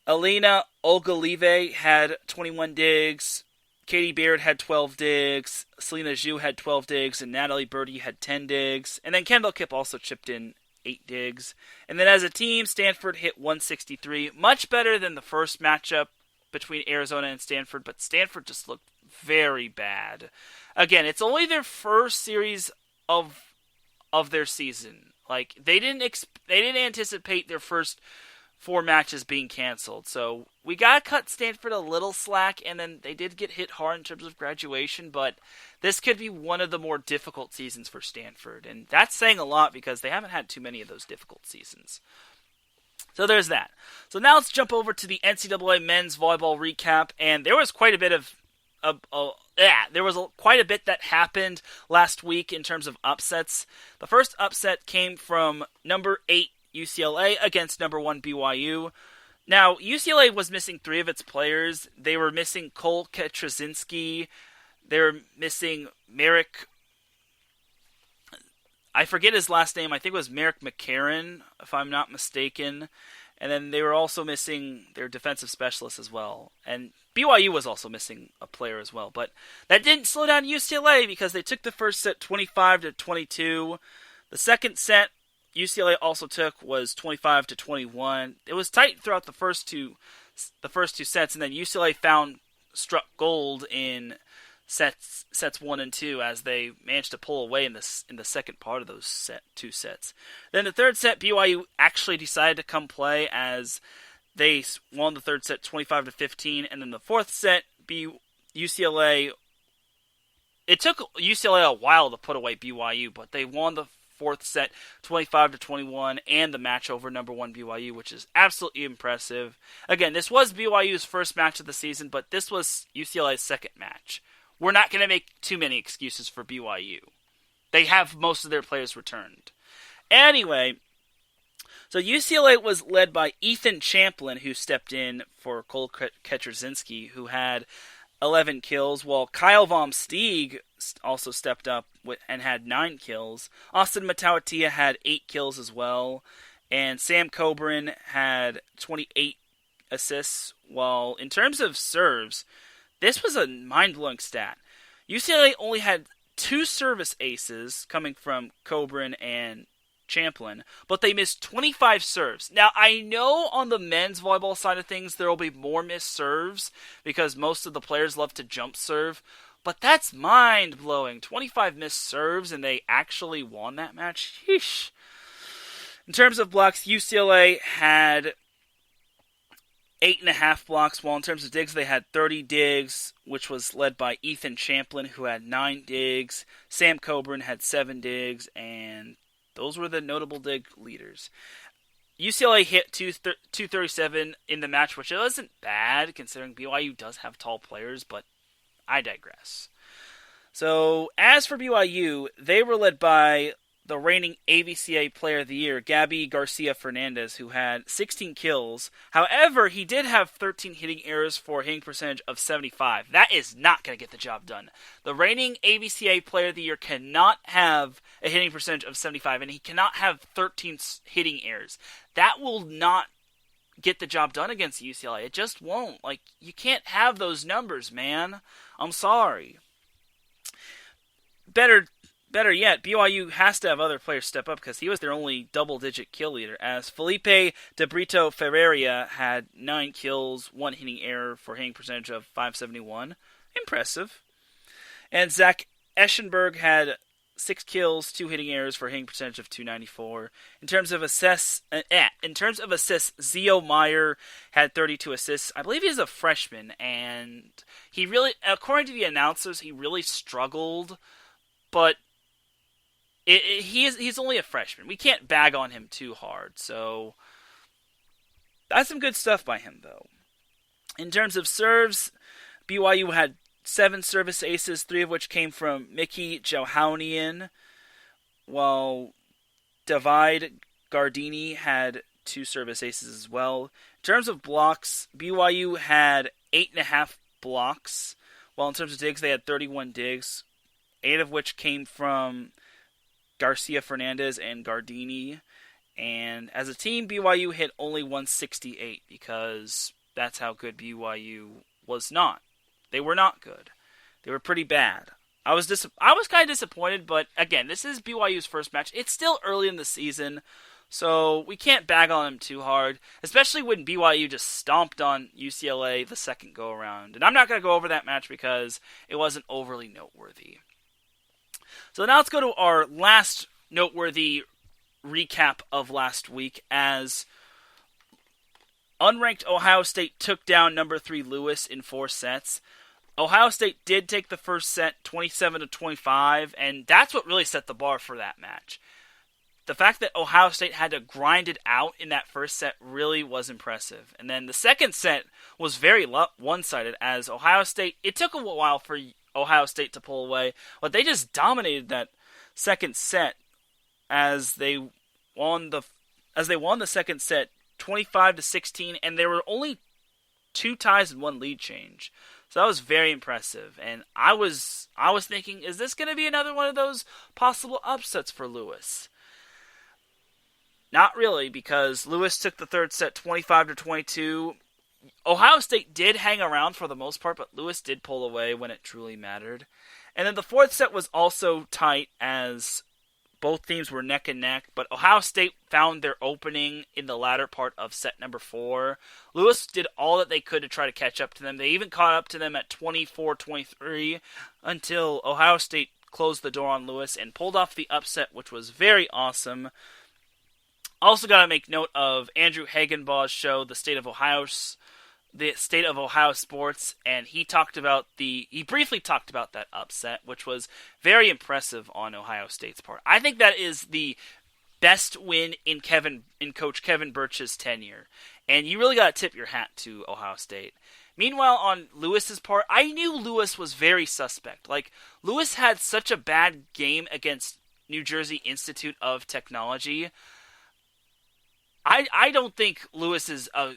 Alina Ogalive had 21 digs, Katie Baird had 12 digs, Selena Zhu had 12 digs, and Natalie Birdie had 10 digs. And then Kendall Kipp also chipped in 8 digs. And then as a team, Stanford hit 163, much better than the first matchup between Arizona and Stanford, but Stanford just looked very bad. Again, it's only their first series of their season. Like, they didn't anticipate their first 4 matches being canceled. So we gotta cut Stanford a little slack, and then they did get hit hard in terms of graduation, but this could be one of the more difficult seasons for Stanford, and that's saying a lot because they haven't had too many of those difficult seasons. So there's that. So now let's jump over to the NCAA men's volleyball recap, and there was quite a bit quite a bit that happened last week in terms of upsets. The first upset came from number 8 UCLA against number 1 BYU. Now, UCLA was missing 3 of its players. They were missing Cole Ketrazinski. They were missing Merrick, I forget his last name. I think it was Merrick McCarron, if I'm not mistaken. And then they were also missing their defensive specialist as well. And BYU was also missing a player as well. But that didn't slow down UCLA because they took the first set 25-22. The second set UCLA also took was 25-21. It was tight throughout the first two sets, and then UCLA struck gold in sets 1 and 2 as they managed to pull away in the second part of those 2 sets. Then the third set, BYU actually decided to come play as they won the third set 25-15, and then the fourth set, UCLA. It took UCLA a while to put away BYU, but they won the fourth set 25-21 and the match over number 1 BYU, which is absolutely impressive. Again, this was BYU's first match of the season, but this was UCLA's second match. We're not going to make too many excuses for BYU. They have most of their players returned. Anyway, So UCLA was led by Ethan Champlin, who stepped in for Cole Ketrzynski, who had 11 kills, while Kyle Vom Steeg also stepped up and had 9 kills. Austin Matautia had 8 kills as well, and Sam Coburn had 28 assists, while in terms of serves, this was a mind-blowing stat. UCLA only had 2 service aces coming from Coburn and Champlin, but they missed 25 serves. Now, I know on the men's volleyball side of things there will be more missed serves because most of the players love to jump serve, but that's mind-blowing. 25 missed serves, and they actually won that match? Sheesh. In terms of blocks, UCLA had 8.5 blocks, while in terms of digs, they had 30 digs, which was led by Ethan Champlin, who had 9 digs. Sam Coburn had 7 digs, and those were the notable dig leaders. UCLA hit 237 in the match, which wasn't bad, considering BYU does have tall players, but I digress. So, as for BYU, they were led by the reigning AVCA Player of the Year, Gabby Garcia Fernandez, who had 16 kills. However, he did have 13 hitting errors for a hitting percentage of 75. That is not going to get the job done. The reigning AVCA Player of the Year cannot have a hitting percentage of 75, and he cannot have 13 hitting errors. That will not get the job done against UCLA. It just won't. Like, you can't have those numbers, man. I'm sorry. Better yet, BYU has to have other players step up because he was their only double-digit kill leader, as Felipe De Brito Ferreira had 9 kills, 1 hitting error for a hitting percentage of 571. Impressive. And Zach Eschenberg had 6 kills, 2 hitting errors for a hitting percentage of 294. In terms of assists, Zio Meyer had 32 assists. I believe he's a freshman, and he really, according to the announcers, he really struggled, but he's only a freshman. We can't bag on him too hard. So that's some good stuff by him, though. In terms of serves, BYU had 7 service aces, 3 of which came from Mickey Johaunian, while David Gardini had 2 service aces as well. In terms of blocks, BYU had 8.5 blocks, while in terms of digs, they had 31 digs, 8 of which came from Garcia Fernandez and Gardini. And as a team, BYU hit only 168 because that's how good BYU was not. They were not good. They were pretty bad. I was kind of disappointed, but again, this is BYU's first match. It's still early in the season, so we can't bag on them too hard, especially when BYU just stomped on UCLA the second go-around. And I'm not going to go over that match because it wasn't overly noteworthy. So now let's go to our last noteworthy recap of last week, as unranked Ohio State took down number 3 Lewis in 4 sets. Ohio State did take the first set 27-25, and that's what really set the bar for that match. The fact that Ohio State had to grind it out in that first set really was impressive. And then the second set was very one-sided, as Ohio State, it took a while for Ohio State to pull away, but they just dominated that second set as they won the second set 25-16, and there were only 2 ties and 1 lead change. So that was very impressive, and I was thinking, is this going to be another one of those possible upsets for Lewis? Not really, because Lewis took the third set 25-22. Ohio State did hang around for the most part, but Lewis did pull away when it truly mattered. And then the fourth set was also tight, as both teams were neck and neck, but Ohio State found their opening in the latter part of set number 4. Lewis did all that they could to try to catch up to them. They even caught up to them at 24-23 until Ohio State closed the door on Lewis and pulled off the upset, which was very awesome. Also got to make note of Andrew Hagenbaugh's show, The State of Ohio Sports, and he briefly talked about that upset, which was very impressive on Ohio State's part. I think that is the best win in Coach Kevin Birch's tenure, and you really got to tip your hat to Ohio State. Meanwhile, on Lewis's part, I knew Lewis was very suspect. Like, Lewis had such a bad game against New Jersey Institute of Technology. I don't think Lewis is a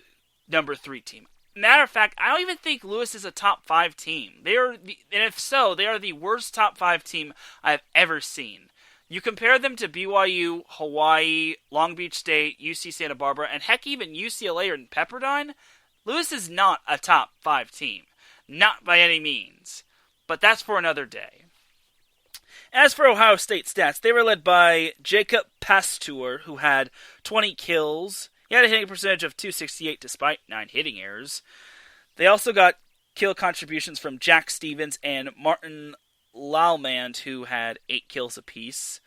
number 3 team. Matter of fact, I don't even think Lewis is a top 5 team. And if so, they are the worst top 5 team I've ever seen. You compare them to BYU, Hawaii, Long Beach State, UC Santa Barbara, and heck, even UCLA or Pepperdine. Lewis is not a top 5 team. Not by any means. But that's for another day. As for Ohio State stats, they were led by Jacob Pasteur, who had 20 kills. He had a hitting percentage of .268 despite 9 hitting errors. They also got kill contributions from Jack Stevens and Martin Lalmand, who had 8 kills apiece.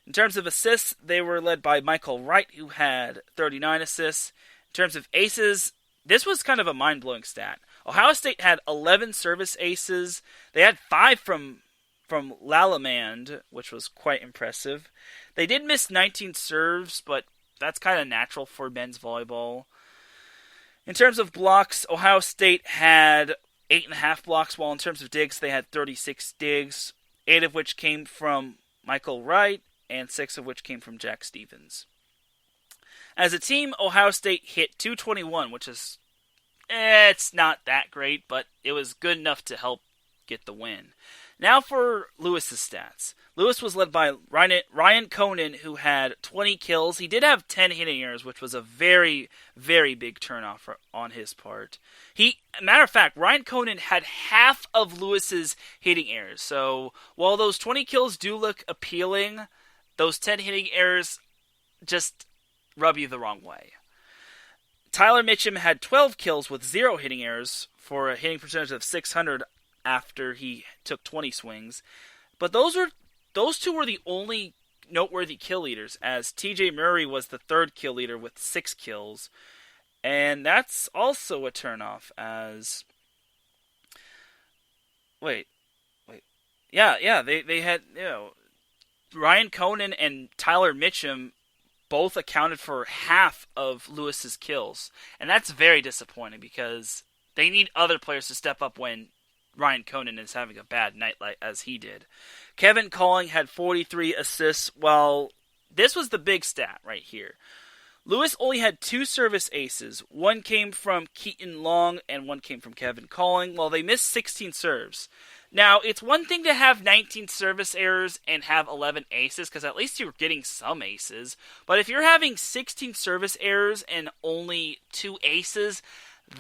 In terms of assists, they were led by Michael Wright, who had 39 assists. In terms of aces, this was kind of a mind-blowing stat. Ohio State had 11 service aces. They had 5 from Lalmand, which was quite impressive. They did miss 19 serves, but that's kind of natural for men's volleyball. In terms of blocks, Ohio State had 8.5 blocks, while in terms of digs, they had 36 digs, 8 of which came from Michael Wright, and 6 of which came from Jack Stevens. As a team, Ohio State hit .221, which is, it's not that great, but it was good enough to help get the win. Now for Lewis's stats. Lewis was led by Ryan Conan, who had 20 kills. He did have 10 hitting errors, which was a very, very big turnoff on his part. Matter of fact, Ryan Conan had half of Lewis's hitting errors. So while those 20 kills do look appealing, those 10 hitting errors just rub you the wrong way. Tyler Mitchum had 12 kills with 0 hitting errors for a hitting percentage of .600 after he took 20 swings. But those two were the only noteworthy kill leaders, as TJ Murray was the third kill leader with 6 kills. And that's also a turnoff, as... Wait. Yeah, they had, Ryan Conan and Tyler Mitchum both accounted for half of Lewis's kills. And that's very disappointing, because they need other players to step up when Ryan Conan is having a bad night as he did. Kevin Calling had 43 assists, while this was the big stat right here. Lewis only had 2 service aces. One came from Keaton Long and one came from Kevin Calling, while they missed 16 serves. Now, it's one thing to have 19 service errors and have 11 aces, because at least you're getting some aces. But if you're having 16 service errors and only 2 aces,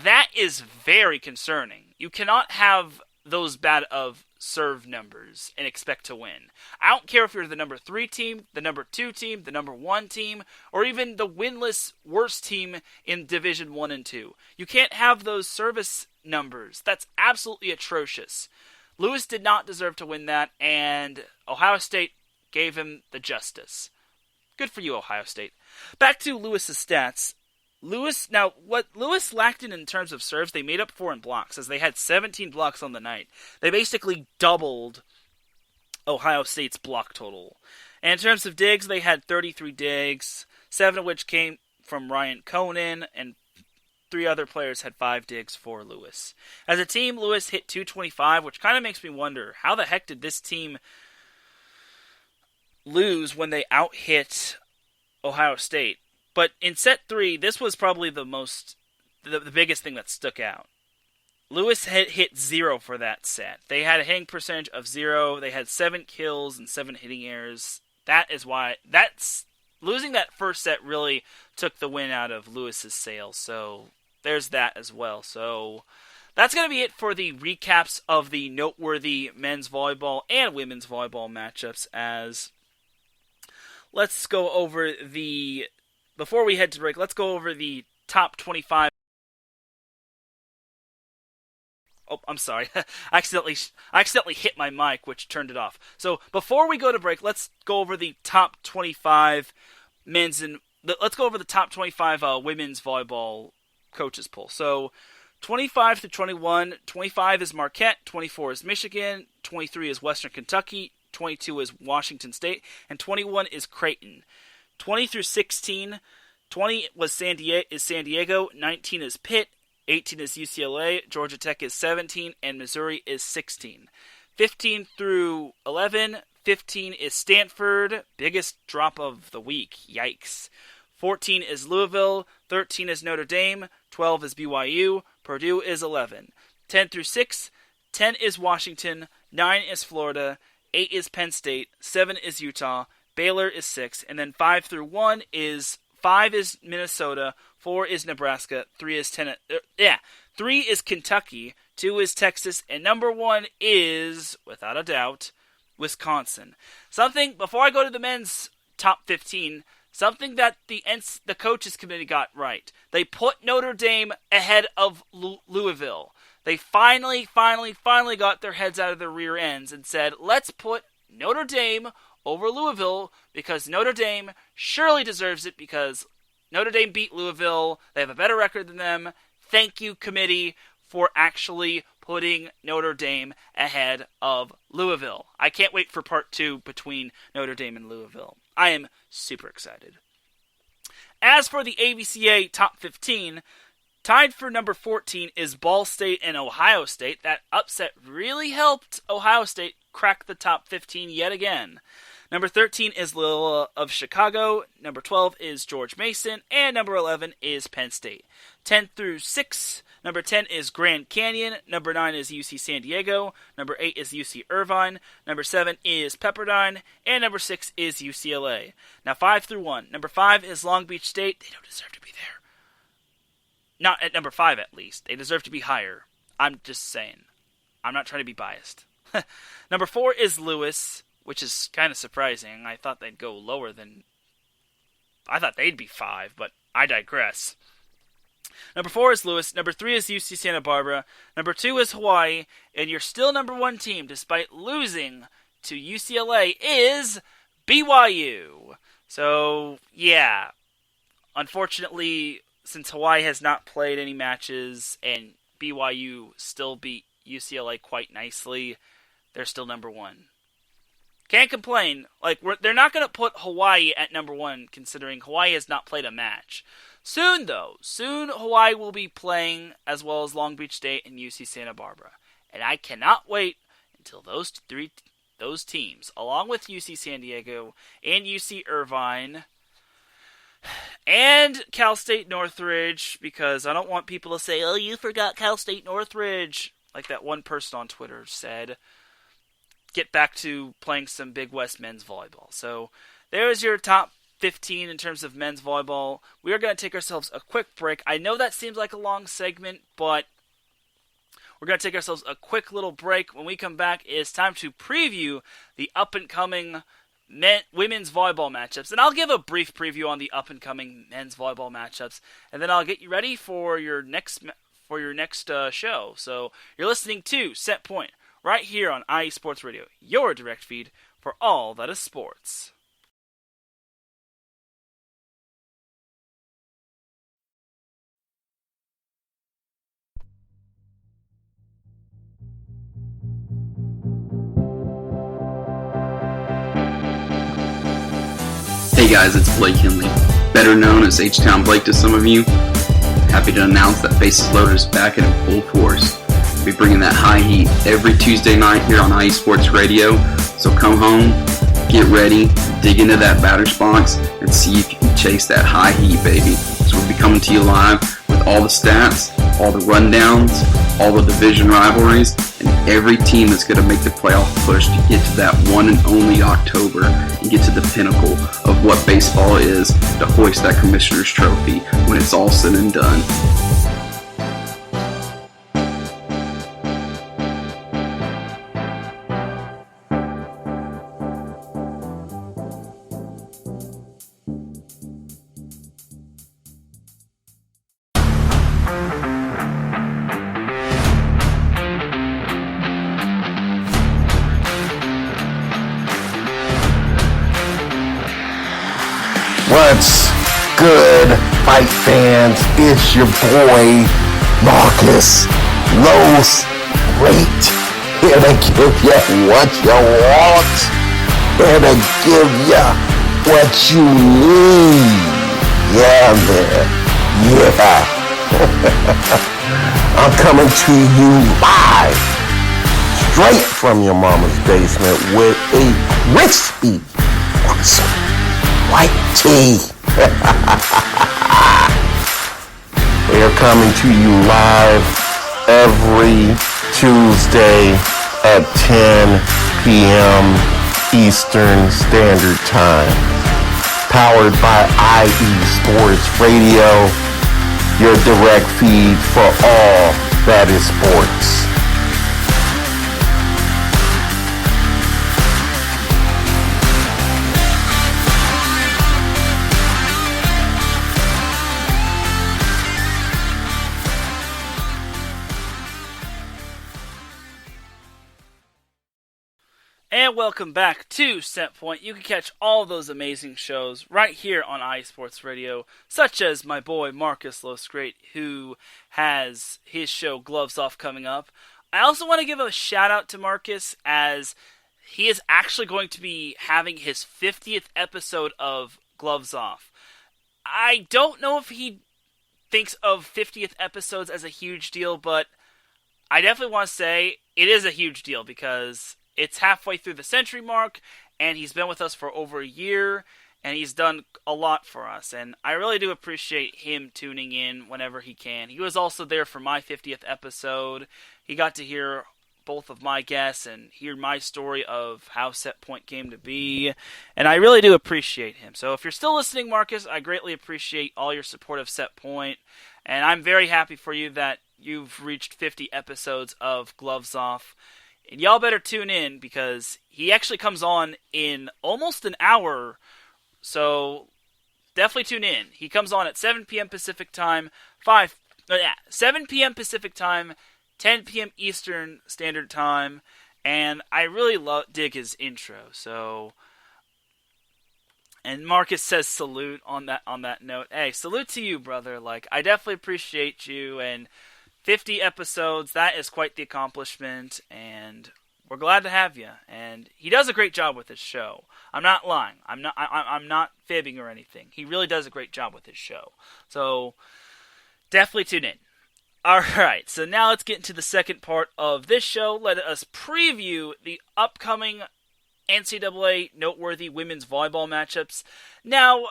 that is very concerning. You cannot have those bad of serve numbers and expect to win. I don't care if you're the number 3 team, the number 2 team, the number 1 team, or even the winless worst team in Division 1 and 2. You can't have those service numbers. That's absolutely atrocious. Lewis did not deserve to win that, and Ohio State gave him the justice. Good for you, Ohio State. Back to Lewis's stats. What Lewis lacked in terms of serves, they made up for in blocks, as they had 17 blocks on the night. They basically doubled Ohio State's block total. And in terms of digs, they had 33 digs, 7 of which came from Ryan Conan, and 3 other players had 5 digs for Lewis. As a team, Lewis hit .225, which kind of makes me wonder, how the heck did this team lose when they out-hit Ohio State? But in set 3, this was probably the biggest thing that stuck out. Lewis had hit 0 for that set. They had a hitting percentage of 0. They had 7 kills and 7 hitting errors. Losing that first set really took the win out of Lewis's sails. So there's that as well. So that's going to be it for the recaps of the noteworthy men's volleyball and women's volleyball matchups. Let's go over before we head to break, let's go over the top 25. Oh, I'm sorry. I accidentally hit my mic, which turned it off. So before we go to break, let's go over the top 25 let's go over the top 25 women's volleyball coaches poll. So 25 to 21, 25 is Marquette, 24 is Michigan, 23 is Western Kentucky, 22 is Washington State, and 21 is Creighton. 20 through 16, 20 is San Diego, 19 is Pitt, 18 is UCLA, Georgia Tech is 17, and Missouri is 16. 15 through 11, 15 is Stanford, biggest drop of the week, yikes. 14 is Louisville, 13 is Notre Dame, 12 is BYU, Purdue is 11. 10 through 6, 10 is Washington, 9 is Florida, 8 is Penn State, 7 is Utah, Baylor is 6, and then 5 through 1 is 5 is Minnesota, 4 is Nebraska, 3 is Kentucky, 2 is Texas, and number 1 is, without a doubt, Wisconsin. Something, before I go to the men's top 15, something that the coaches committee got right. They put Notre Dame ahead of Louisville. They finally got their heads out of their rear ends and said, let's put Notre Dame over Louisville because Notre Dame surely deserves it because Notre Dame beat Louisville. They have a better record than them. Thank you, committee, for actually putting Notre Dame ahead of Louisville. I can't wait for part 2 between Notre Dame and Louisville. I am super excited. As for the AVCA top 15, tied for number 14 is Ball State and Ohio State. That upset really helped Ohio State crack the top 15 yet again. Number 13 is Loyola of Chicago. Number 12 is George Mason. And number 11 is Penn State. 10 through 6, number 10 is Grand Canyon. Number 9 is UC San Diego. Number 8 is UC Irvine. Number 7 is Pepperdine. And number 6 is UCLA. Now 5 through 1. Number 5 is Long Beach State. They don't deserve to be there. Not at number 5, at least. They deserve to be higher. I'm just saying. I'm not trying to be biased. Number 4 is Lewis, which is kind of surprising. I thought they'd go lower than... I thought they'd be 5, but I digress. Number 4 is Lewis. Number 3 is UC Santa Barbara. Number 2 is Hawaii. And your still number 1 team, despite losing to UCLA, is BYU. So, yeah. Unfortunately, since Hawaii has not played any matches and BYU still beat UCLA quite nicely, they're still number 1. Can't complain. They're not going to put Hawaii at number 1, considering Hawaii has not played a match. Soon, though. Soon, Hawaii will be playing, as well as Long Beach State and UC Santa Barbara. And I cannot wait until those teams, along with UC San Diego and UC Irvine, and Cal State Northridge, because I don't want people to say, oh, you forgot Cal State Northridge, like that one person on Twitter said, get back to playing some Big West men's volleyball. So there's your top 15 in terms of men's volleyball. We are going to take ourselves a quick break. I know that seems like a long segment, but we're going to take ourselves a quick little break. When we come back, it's time to preview the up-and-coming women's volleyball matchups. And I'll give a brief preview on the up-and-coming men's volleyball matchups, and then I'll get you ready for your next show. So you're listening to Set Point right here on IE Sports Radio, your direct feed for all that is sports. Hey guys, it's Blake Henley, better known as H-Town Blake to some of you. Happy to announce that Bases Loaded is back in full force. We'll be bringing that high heat every Tuesday night here on IE Sports Radio. So come home, get ready, dig into that batter's box, and see if you can chase that high heat, baby. So we'll be coming to you live with all the stats, all the rundowns, all the division rivalries, and every team that's going to make the playoff push to get to that one and only October and get to the pinnacle of what baseball is, to hoist that Commissioner's Trophy when it's all said and done. What's good, fight fans? It's your boy, Marcus Los Great, here to give you what you want, here to give you what you need. Yeah, man. Yeah. I'm coming to you live, straight from your mama's basement with a crispy, awesome white tea. We are coming to you live every Tuesday at 10 p.m. Eastern Standard Time. Powered by IE Sports Radio, your direct feed for all that is sports. And welcome back to Set Point. You can catch all those amazing shows right here on iSports Radio, such as my boy Marcus Losgreat, who has his show Gloves Off coming up. I also want to give a shout out to Marcus, as he is actually going to be having his 50th episode of Gloves Off. I don't know if he thinks of 50th episodes as a huge deal, but I definitely want to say it is a huge deal, because it's halfway through the century mark, and he's been with us for over a year, and he's done a lot for us, and I really do appreciate him tuning in whenever he can. He was also there for my 50th episode. He got to hear both of my guests and hear my story of how Set Point came to be, and I really do appreciate him. So if you're still listening, Marcus, I greatly appreciate all your support of Set Point, and I'm very happy for you that you've reached 50 episodes of Gloves Off. And y'all better tune in, because he actually comes on in almost an hour, so definitely tune in. He comes on at 7 p.m. Pacific Time, 7 p.m. Pacific Time, 10 p.m. Eastern Standard Time, and I really dig his intro. So, and Marcus says salute on that note. Hey, salute to you, brother. Like, I definitely appreciate you, and 50 episodes, that is quite the accomplishment, and we're glad to have you. And he does a great job with his show. I'm not lying. I'm not fibbing or anything. He really does a great job with his show. So definitely tune in. Alright, so now let's get into the second part of this show. Let us preview the upcoming NCAA noteworthy women's volleyball matchups. Now,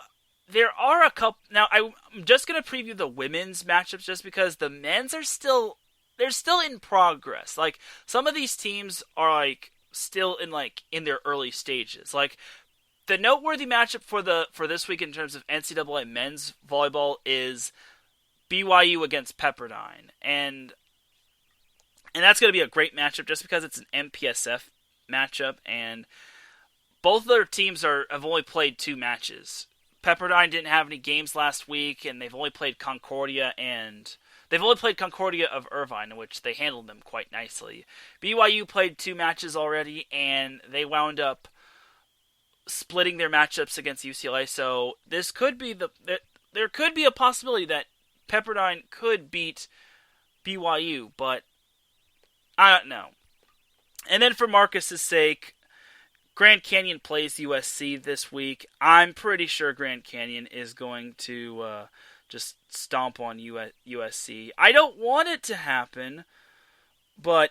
there are a couple. Now, I'm just going to preview the women's matchups, just because the men's are still in progress. Like, some of these teams are like still in their early stages. Like, the noteworthy matchup for this week in terms of NCAA men's volleyball is BYU against Pepperdine, and that's going to be a great matchup just because it's an MPSF matchup, and both of their teams have only played 2 matches. Pepperdine didn't have any games last week, and they've only played Concordia of Irvine, in which they handled them quite nicely. BYU played 2 matches already, and they wound up splitting their matchups against UCLA. So this could be there could be a possibility that Pepperdine could beat BYU, but I don't know. And then for Marcus's sake, Grand Canyon plays USC this week. I'm pretty sure Grand Canyon is going to just stomp on USC. I don't want it to happen, but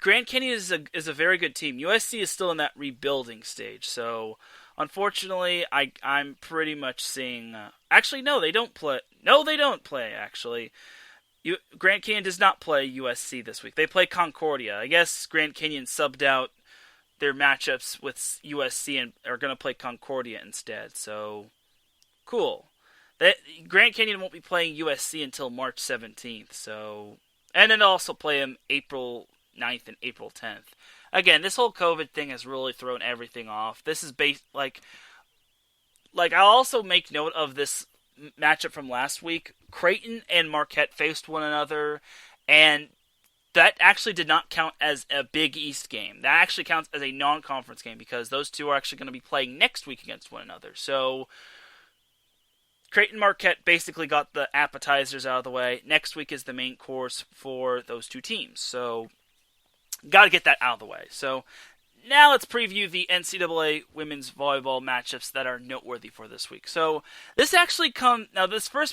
Grand Canyon is a very good team. USC is still in that rebuilding stage, so unfortunately, I'm pretty much seeing. Actually, no, they don't play. No, they don't play. Actually, Grand Canyon does not play USC this week. They play Concordia. I guess Grand Canyon subbed out their matchups with USC and are going to play Concordia instead. So, cool. Grand Canyon won't be playing USC until March 17th. So, and then they'll also play them April 9th and April 10th. Again, this whole COVID thing has really thrown everything off. This is based like I'll also make note of this matchup from last week. Creighton and Marquette faced one another, and that actually did not count as a Big East game. That actually counts as a non-conference game, because those two are actually going to be playing next week against one another. So Creighton Marquette basically got the appetizers out of the way. Next week is the main course for those two teams. So got to get that out of the way. So now let's preview the NCAA women's volleyball matchups that are noteworthy for this week. So this first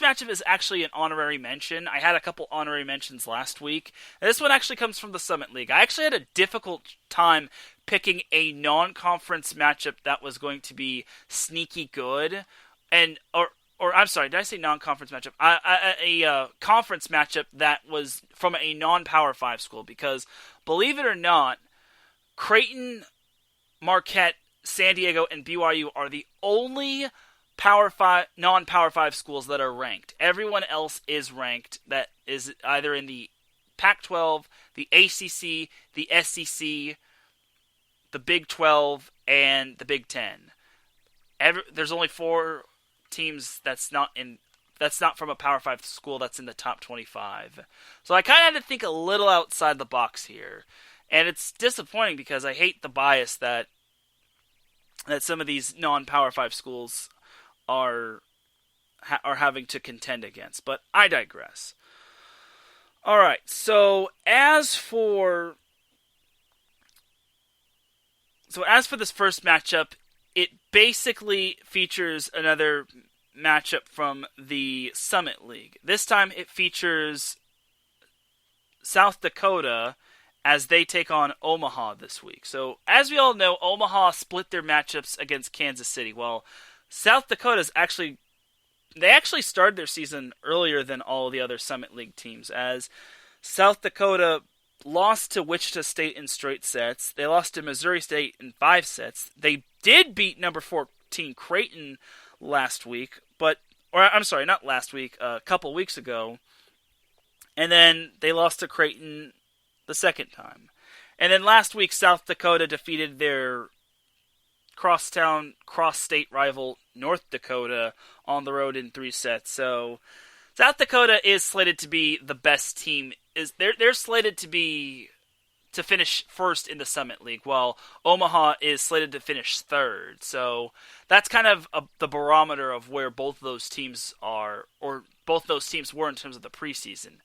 matchup is actually an honorary mention. I had a couple honorary mentions last week. And this one actually comes from the Summit League. I actually had a difficult time picking a non-conference matchup that was going to be sneaky good, or I'm sorry, did I say non-conference matchup? A conference matchup that was from a non-Power 5 school, because believe it or not, Creighton, Marquette, San Diego, and BYU are the only non-Power 5 schools that are ranked. Everyone else is ranked that is either in the Pac-12, the ACC, the SEC, the Big 12, and the Big 10. There's only 4 teams that's not from a Power 5 school that's in the top 25. So I kind of had to think a little outside the box here. And it's disappointing because I hate the bias that some of these non-Power 5 schools are having to contend against. But I digress. All right, so as for this first matchup, it basically features another matchup from the Summit League. This time it features South Dakota as they take on Omaha this week. So, as we all know, Omaha split their matchups against Kansas City. Well, South Dakota's actually started their season earlier than all the other Summit League teams, as South Dakota lost to Wichita State in straight sets. They lost to Missouri State in 5 sets. They did beat number 14 Creighton last week, a couple weeks ago. And then they lost to Creighton the second time. And then last week, South Dakota defeated their cross-state rival North Dakota on the road in 3 sets. So South Dakota is slated to be the best team. They're slated to finish first in the Summit League, while Omaha is slated to finish third. So that's kind of the barometer of where both of those teams are, or both those teams were in terms of the preseason.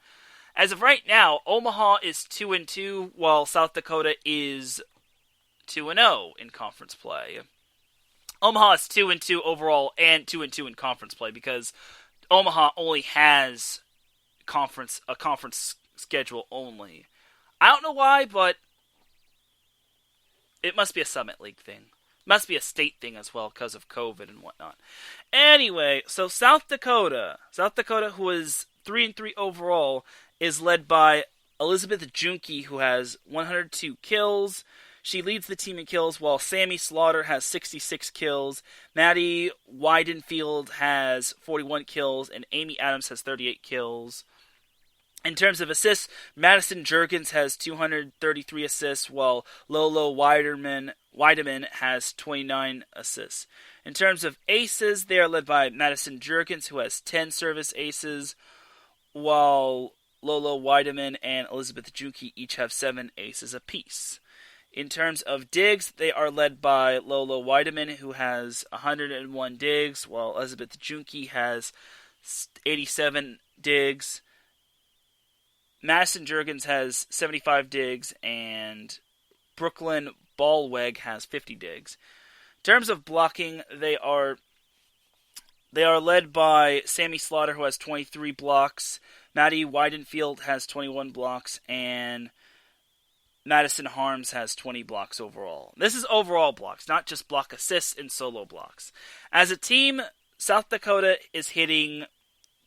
As of right now, Omaha is 2-2, while South Dakota is 2-0 in conference play. Omaha is 2-2 overall and 2-2 in conference play because Omaha only has a conference schedule only. I don't know why, but it must be a Summit League thing. Must be a state thing as well because of COVID and whatnot. Anyway, so South Dakota, who is 3-3 overall, is led by Elizabeth Junke, who has 102 kills. She leads the team in kills, while Sammy Slaughter has 66 kills. Maddie Weidenfield has 41 kills, and Amy Adams has 38 kills. In terms of assists, Madison Juergens has 233 assists, while Lolo Weideman has 29 assists. In terms of aces, they are led by Madison Juergens, who has 10 service aces, while Lolo Weideman and Elizabeth Junke each have 7 aces apiece. In terms of digs, they are led by Lolo Weideman, who has 101 digs, while Elizabeth Junke has 87 digs. Madison Juergens has 75 digs, and Brooklyn Ballweg has 50 digs. In terms of blocking, they are led by Sammy Slaughter, who has 23 blocks. Maddie Weidenfield has 21 blocks, and Madison Harms has 20 blocks overall. This is overall blocks, not just block assists and solo blocks. As a team, South Dakota is hitting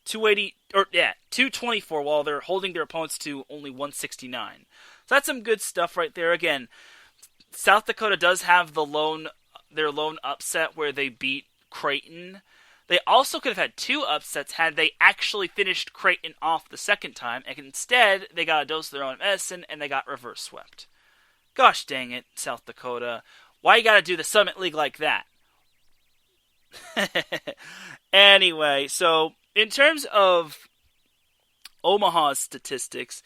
224, while they're holding their opponents to only 169. So that's some good stuff right there. Again, South Dakota does have their lone upset where they beat Creighton. They also could have had 2 upsets had they actually finished Creighton off the second time, and instead they got a dose of their own medicine and they got reverse swept. Gosh dang it, South Dakota. Why you gotta do the Summit League like that? Anyway, so in terms of Omaha's statistics,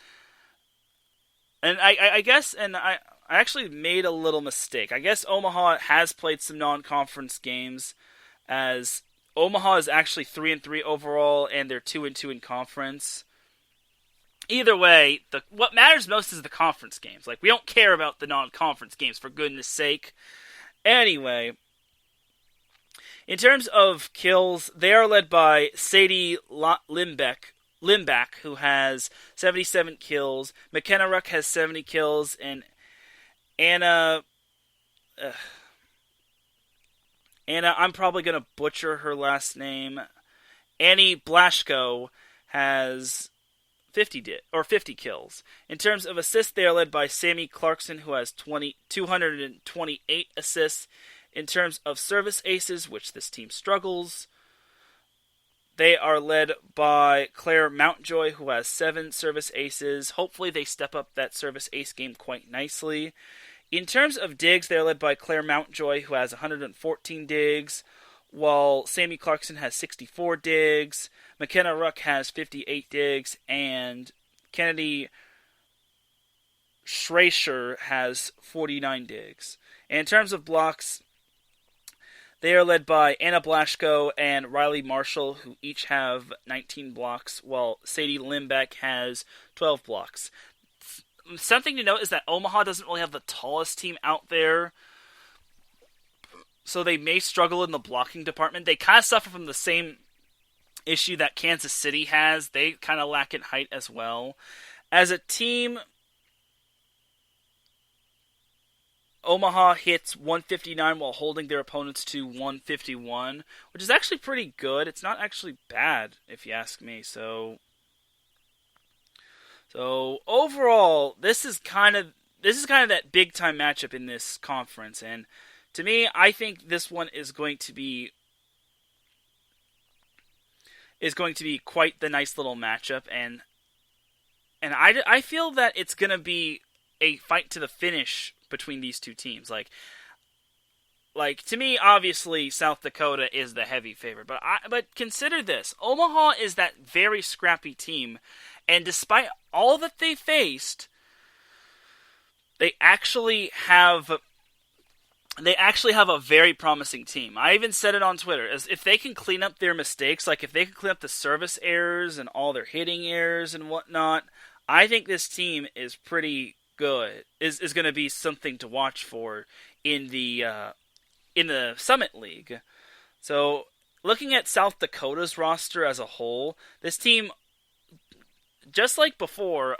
and I guess I actually made a little mistake. I guess Omaha has played some non-conference games, as Omaha is actually 3-3 overall, and they're 2-2 in conference. either way, what matters most is the conference games. Like, we don't care about the non-conference games, for goodness sake. Anyway, in terms of kills, they are led by Sadie Limbach, who has 77 kills. McKenna Ruck has 70 kills, and Anna, I'm probably going to butcher her last name. Annie Blashko has 50 kills. In terms of assists, they are led by Sammy Clarkson, who has 228 assists. In terms of service aces, which this team struggles, they are led by Claire Mountjoy, who has 7 service aces. Hopefully they step up that service ace game quite nicely. In terms of digs, they are led by Claire Mountjoy, who has 114 digs, while Sammy Clarkson has 64 digs, McKenna Ruck has 58 digs, and Kennedy Schraescher has 49 digs. And in terms of blocks, they are led by Anna Blashko and Riley Marshall, who each have 19 blocks, while Sadie Limbeck has 12 blocks. Something to note is that Omaha doesn't really have the tallest team out there, so they may struggle in the blocking department. They kind of suffer from the same issue that Kansas City has. They kind of lack in height as well. As a team, Omaha hits 159 while holding their opponents to 151, which is actually pretty good. It's not actually bad, if you ask me. So overall, this is kind of that big time matchup in this conference, and to me, I think this one is going to be quite the nice little matchup, and I feel that it's going to be a fight to the finish between these two teams. Like to me, obviously South Dakota is the heavy favorite, but consider this: Omaha is that very scrappy team, and despite all that they faced, they actually have a very promising team. I even said it on Twitter, as if they can clean up their mistakes, like if they can clean up the service errors and all their hitting errors and whatnot, I think this team is pretty good. Is going to be something to watch for in the Summit League. So, looking at South Dakota's roster as a whole, this team, just like before,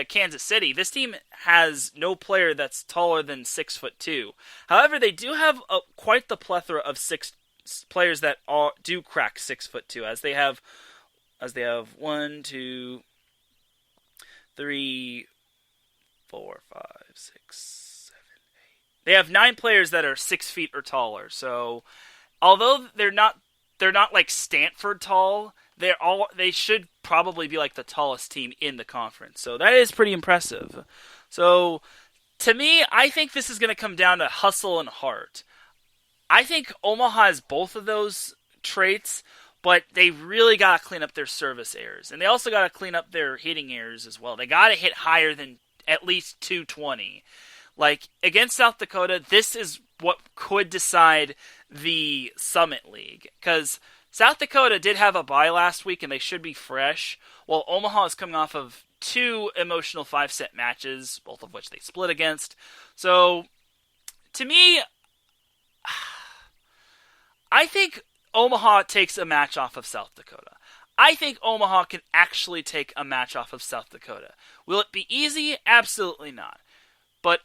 Kansas City, this team has no player that's taller than 6'2". However, they do have quite the plethora of players that do crack 6'2", as they have 1, 2, 3, 4, 5, 6, 7, 8. They have 9 players that are 6 feet or taller. So, although they're not like Stanford tall, they should probably be like the tallest team in the conference. So that is pretty impressive. So to me, I think this is going to come down to hustle and heart. I think Omaha has both of those traits, but they really got to clean up their service errors. And they also got to clean up their hitting errors as well. They got to hit higher than at least 220. Like, against South Dakota, this is what could decide the Summit League. Because South Dakota did have a bye last week, and they should be fresh, while Omaha is coming off of 2 emotional 5-set matches, both of which they split against. So, to me, I think Omaha takes a match off of South Dakota. I think Omaha can actually take a match off of South Dakota. Will it be easy? Absolutely not. But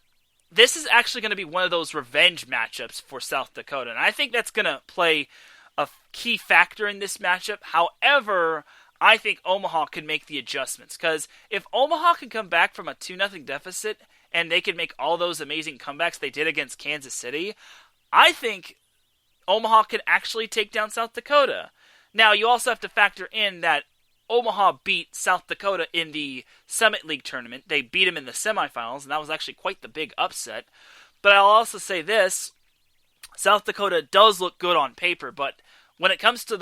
this is actually going to be one of those revenge matchups for South Dakota, and I think that's going to play a key factor in this matchup. However, I think Omaha can make the adjustments, because if Omaha can come back from a 2-0 deficit and they can make all those amazing comebacks they did against Kansas City, I think Omaha can actually take down South Dakota. Now, you also have to factor in that Omaha beat South Dakota in the Summit League tournament. They beat them in the semifinals, and that was actually quite the big upset. But I'll also say this: South Dakota does look good on paper, but when it comes to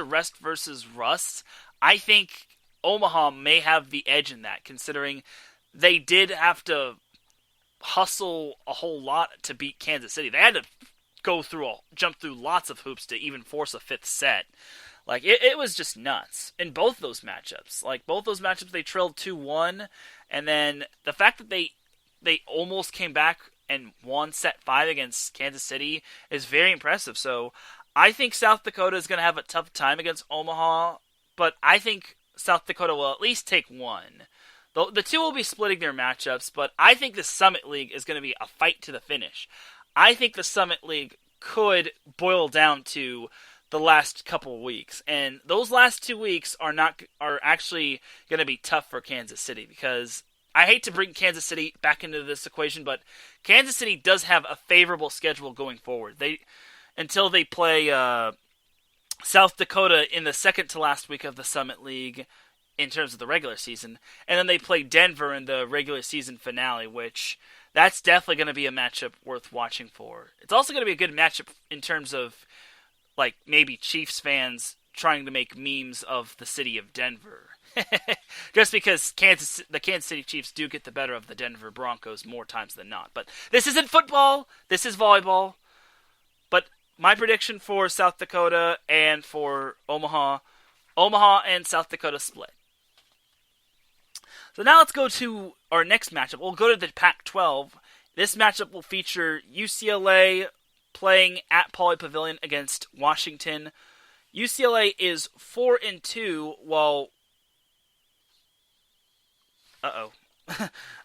rest versus rust, I think Omaha may have the edge in that, considering they did have to hustle a whole lot to beat Kansas City. They had to jump through lots of hoops to even force a fifth set. Like, it was just nuts in both those matchups. Like, both those matchups, they trailed 2-1, and then the fact that they almost came back and won set 5 against Kansas City is very impressive. So I think South Dakota is going to have a tough time against Omaha, but I think South Dakota will at least take one. The two will be splitting their matchups, but I think the Summit League is going to be a fight to the finish. I think the Summit League could boil down to the last couple of weeks, and those last 2 weeks are actually going to be tough for Kansas City, because I hate to bring Kansas City back into this equation, but Kansas City does have a favorable schedule going forward. Until they play South Dakota in the second to last week of the Summit League in terms of the regular season, and then they play Denver in the regular season finale, which that's definitely going to be a matchup worth watching for. It's also going to be a good matchup in terms of, like, maybe Chiefs fans trying to make memes of the city of Denver. Just because the Kansas City Chiefs do get the better of the Denver Broncos more times than not. But this isn't football, this is volleyball. But my prediction for South Dakota and for Omaha and South Dakota split. So now let's go to our next matchup. We'll go to the Pac-12. This matchup will feature UCLA playing at Pauley Pavilion against Washington. UCLA is 4-2, while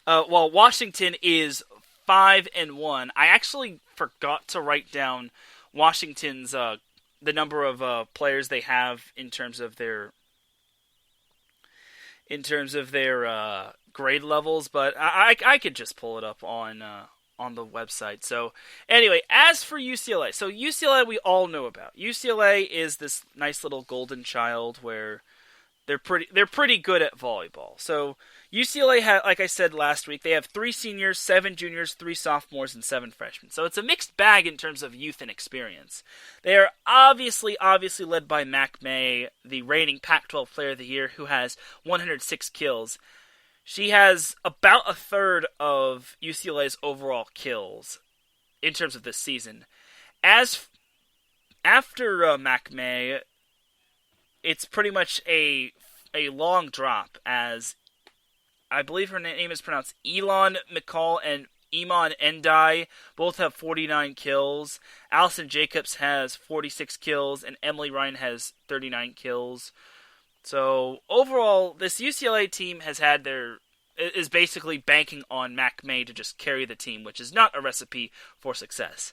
while Washington is 5-1. I actually forgot to write down Washington's the number of players they have in terms of their grade levels, but I could just pull it up on the website. So anyway, as for UCLA, so UCLA we all know about. UCLA is this nice little golden child where they're pretty good at volleyball. So UCLA had, like I said last week, they have 3 seniors, 7 juniors, 3 sophomores, and 7 freshmen. So it's a mixed bag in terms of youth and experience. They are obviously led by Mac May, the reigning Pac-12 Player of the Year, who has 106 kills. She has about a third of UCLA's overall kills in terms of this season. After Mac May, it's pretty much a long drop, as I believe her name is pronounced Elon McCall and Iman Endai. Both have 49 kills. Allison Jacobs has 46 kills, and Emily Ryan has 39 kills. So overall, this UCLA team is basically banking on Mac May to just carry the team, which is not a recipe for success.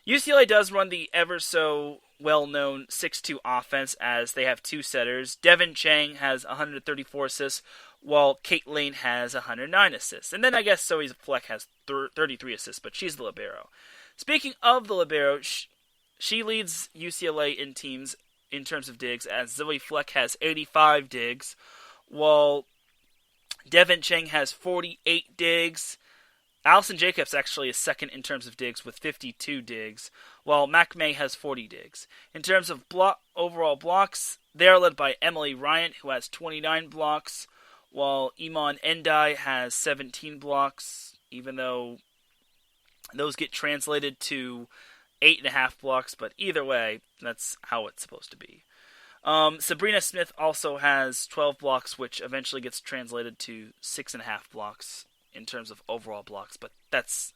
UCLA does run the ever so well-known 6-2 offense, as they have 2 setters. Devin Chang has 134 assists, while Kate Lane has 109 assists. And then I guess Zoe Fleck has 33 assists, but she's the libero. Speaking of the libero, she leads UCLA in teams in terms of digs, as Zoe Fleck has 85 digs, while Devin Chang has 48 digs. Allison Jacobs actually is second in terms of digs with 52 digs, while Mac May has 40 digs. In terms of overall blocks, they are led by Emily Ryan, who has 29 blocks, while Iman Endai has 17 blocks, even though those get translated to 8.5 blocks, but either way, that's how it's supposed to be. Sabrina Smith also has 12 blocks, which eventually gets translated to 6.5 blocks in terms of overall blocks, but that's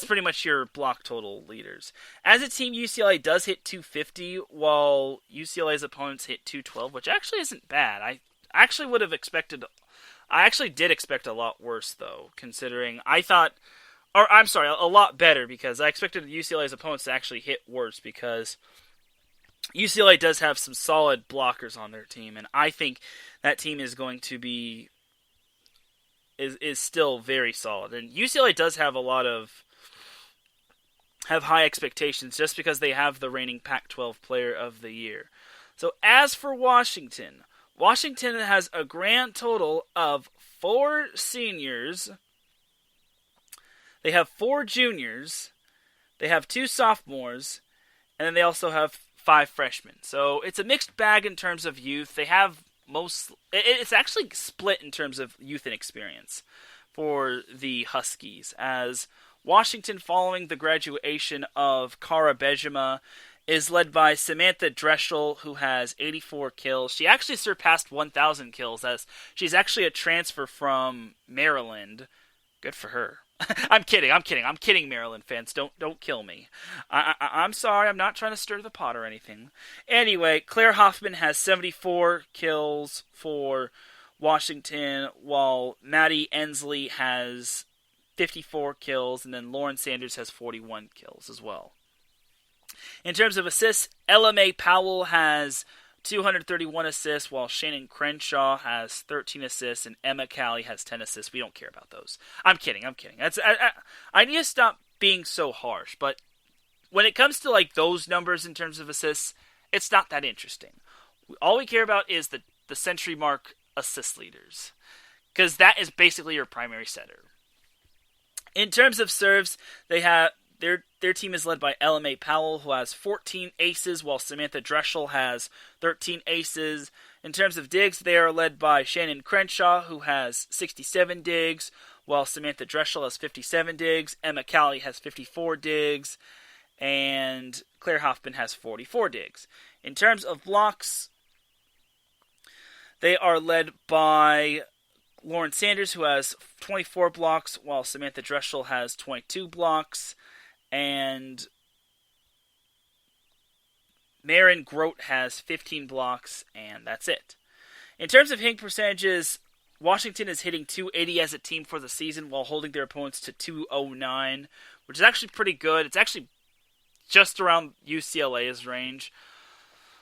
pretty much your block total leaders. As a team, UCLA does hit 250, while UCLA's opponents hit 212, which actually isn't bad. I actually did expect a lot worse, though, considering a lot better, because I expected UCLA's opponents to actually hit worse, because UCLA does have some solid blockers on their team, and I think that team is going to be is still very solid. And UCLA does have have high expectations just because they have the reigning Pac-12 Player of the Year. So as for Washington has a grand total of 4 seniors. They have 4 juniors. They have 2 sophomores, and then they also have 5 freshmen. So it's a mixed bag in terms of youth. They have it's actually split in terms of youth and experience for the Huskies, as Washington, following the graduation of Kara Bejima, is led by Samantha Dreschel, who has 84 kills. She actually surpassed 1,000 kills, as she's actually a transfer from Maryland. Good for her. I'm kidding, Maryland fans. Don't kill me. I'm sorry. I'm not trying to stir the pot or anything. Anyway, Claire Hoffman has 74 kills for Washington, while Maddie Ensley has 54 kills, and then Lauren Sanders has 41 kills as well. In terms of assists, Ella Mae Powell has 231 assists, while Shannon Crenshaw has 13 assists, and Emma Callie has 10 assists. We don't care about those. I'm kidding. I need to stop being so harsh, but when it comes to like those numbers in terms of assists, it's not that interesting. All we care about is the century mark assist leaders, because that is basically your primary setter. In terms of serves, they have their team is led by Ella Mae Powell, who has 14 aces, while Samantha Dreschel has 13 aces. In terms of digs, they are led by Shannon Crenshaw, who has 67 digs, while Samantha Dreschel has 57 digs. Emma Callie has 54 digs, and Claire Hoffman has 44 digs. In terms of blocks, they are led by Lauren Sanders, who has 24 blocks, while Samantha Dreschel has 22 blocks. And Marin Grote has 15 blocks, and that's it. In terms of hitting percentages, Washington is hitting .280 as a team for the season while holding their opponents to .209, which is actually pretty good. It's actually just around UCLA's range.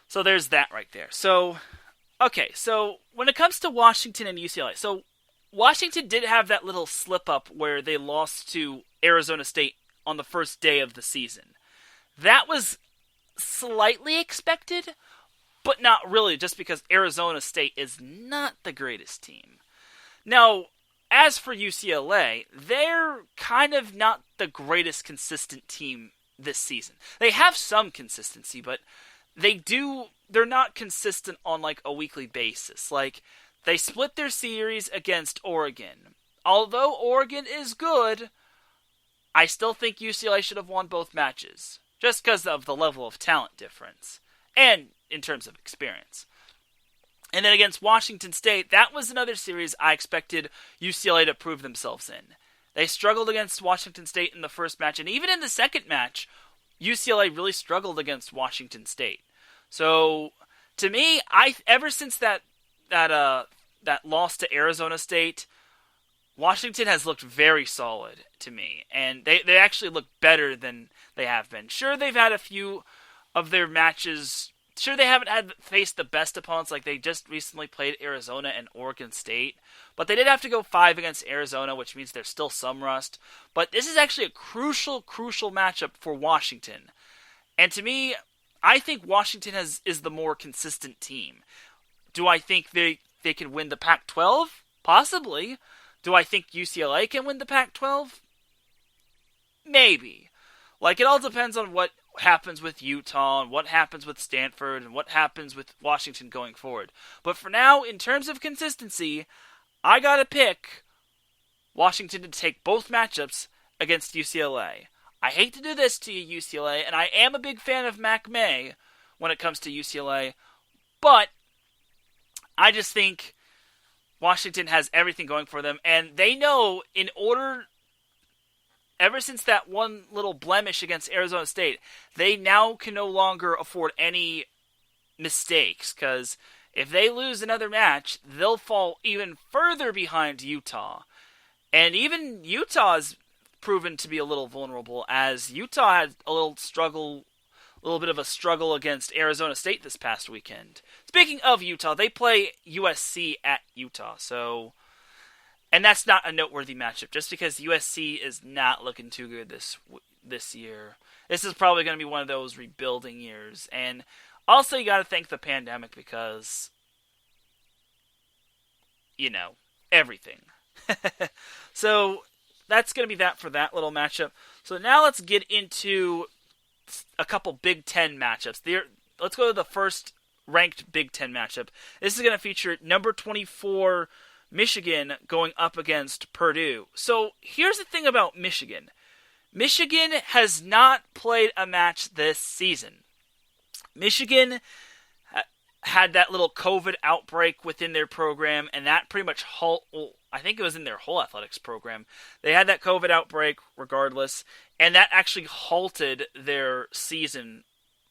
So there's that right there. So when it comes to Washington and UCLA, so Washington did have that little slip-up where they lost to Arizona State on the first day of the season. That was slightly expected, but not really, just because Arizona State is not the greatest team. Now, as for UCLA, they're kind of not the greatest consistent team this season. They have some consistency, but they're not consistent on like a weekly basis. Like, they split their series against Oregon. Although Oregon is good, I still think UCLA should have won both matches, just because of the level of talent difference, and in terms of experience. And then against Washington State, that was another series I expected UCLA to prove themselves in. They struggled against Washington State in the first match, and even in the second match, UCLA really struggled against Washington State. So, to me, ever since that loss to Arizona State, Washington has looked very solid to me, and they actually look better than they have been. Sure, they've had a few of their matches. Sure, they haven't faced the best opponents, like they just recently played Arizona and Oregon State, but they did have to go 5 against Arizona, which means there's still some rust. But this is actually a crucial matchup for Washington. And to me, I think Washington is the more consistent team. Do I think they can win the Pac-12? Possibly. Do I think UCLA can win the Pac-12? Maybe. Like, it all depends on what happens with Utah, and what happens with Stanford, and what happens with Washington going forward. But for now, in terms of consistency, I gotta pick Washington to take both matchups against UCLA. I hate to do this to you, UCLA, and I am a big fan of Mac May when it comes to UCLA, but I just think Washington has everything going for them, and they know ever since that one little blemish against Arizona State, they now can no longer afford any mistakes, because if they lose another match, they'll fall even further behind Utah. And even Utah has proven to be a little vulnerable, as Utah had a little bit of a struggle against Arizona State this past weekend. Speaking of Utah, they play USC at Utah, and that's not a noteworthy matchup, just because USC is not looking too good this year. This is probably going to be one of those rebuilding years, and also you got to thank the pandemic because, everything. So that's going to be that for that little matchup. So now let's get into a couple Big Ten matchups. Let's go to the first ranked Big Ten matchup. This is going to feature number 24 Michigan going up against Purdue. So here's the thing about Michigan. Michigan has not played a match this season. Michigan had that little COVID outbreak within their program, and that pretty much I think it was in their whole athletics program. They had that COVID outbreak regardless, and that actually halted their season,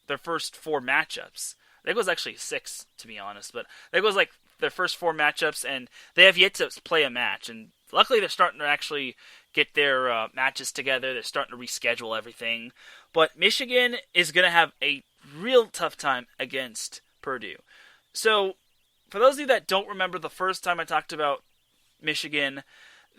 their first 4 matchups. I think it was actually 6, to be honest, but I think it was like their first 4 matchups, and they have yet to play a match. And luckily, they're starting to actually get their matches together. They're starting to reschedule everything. But Michigan is going to have a real tough time against Purdue. So, for those of you that don't remember the first time I talked about Michigan,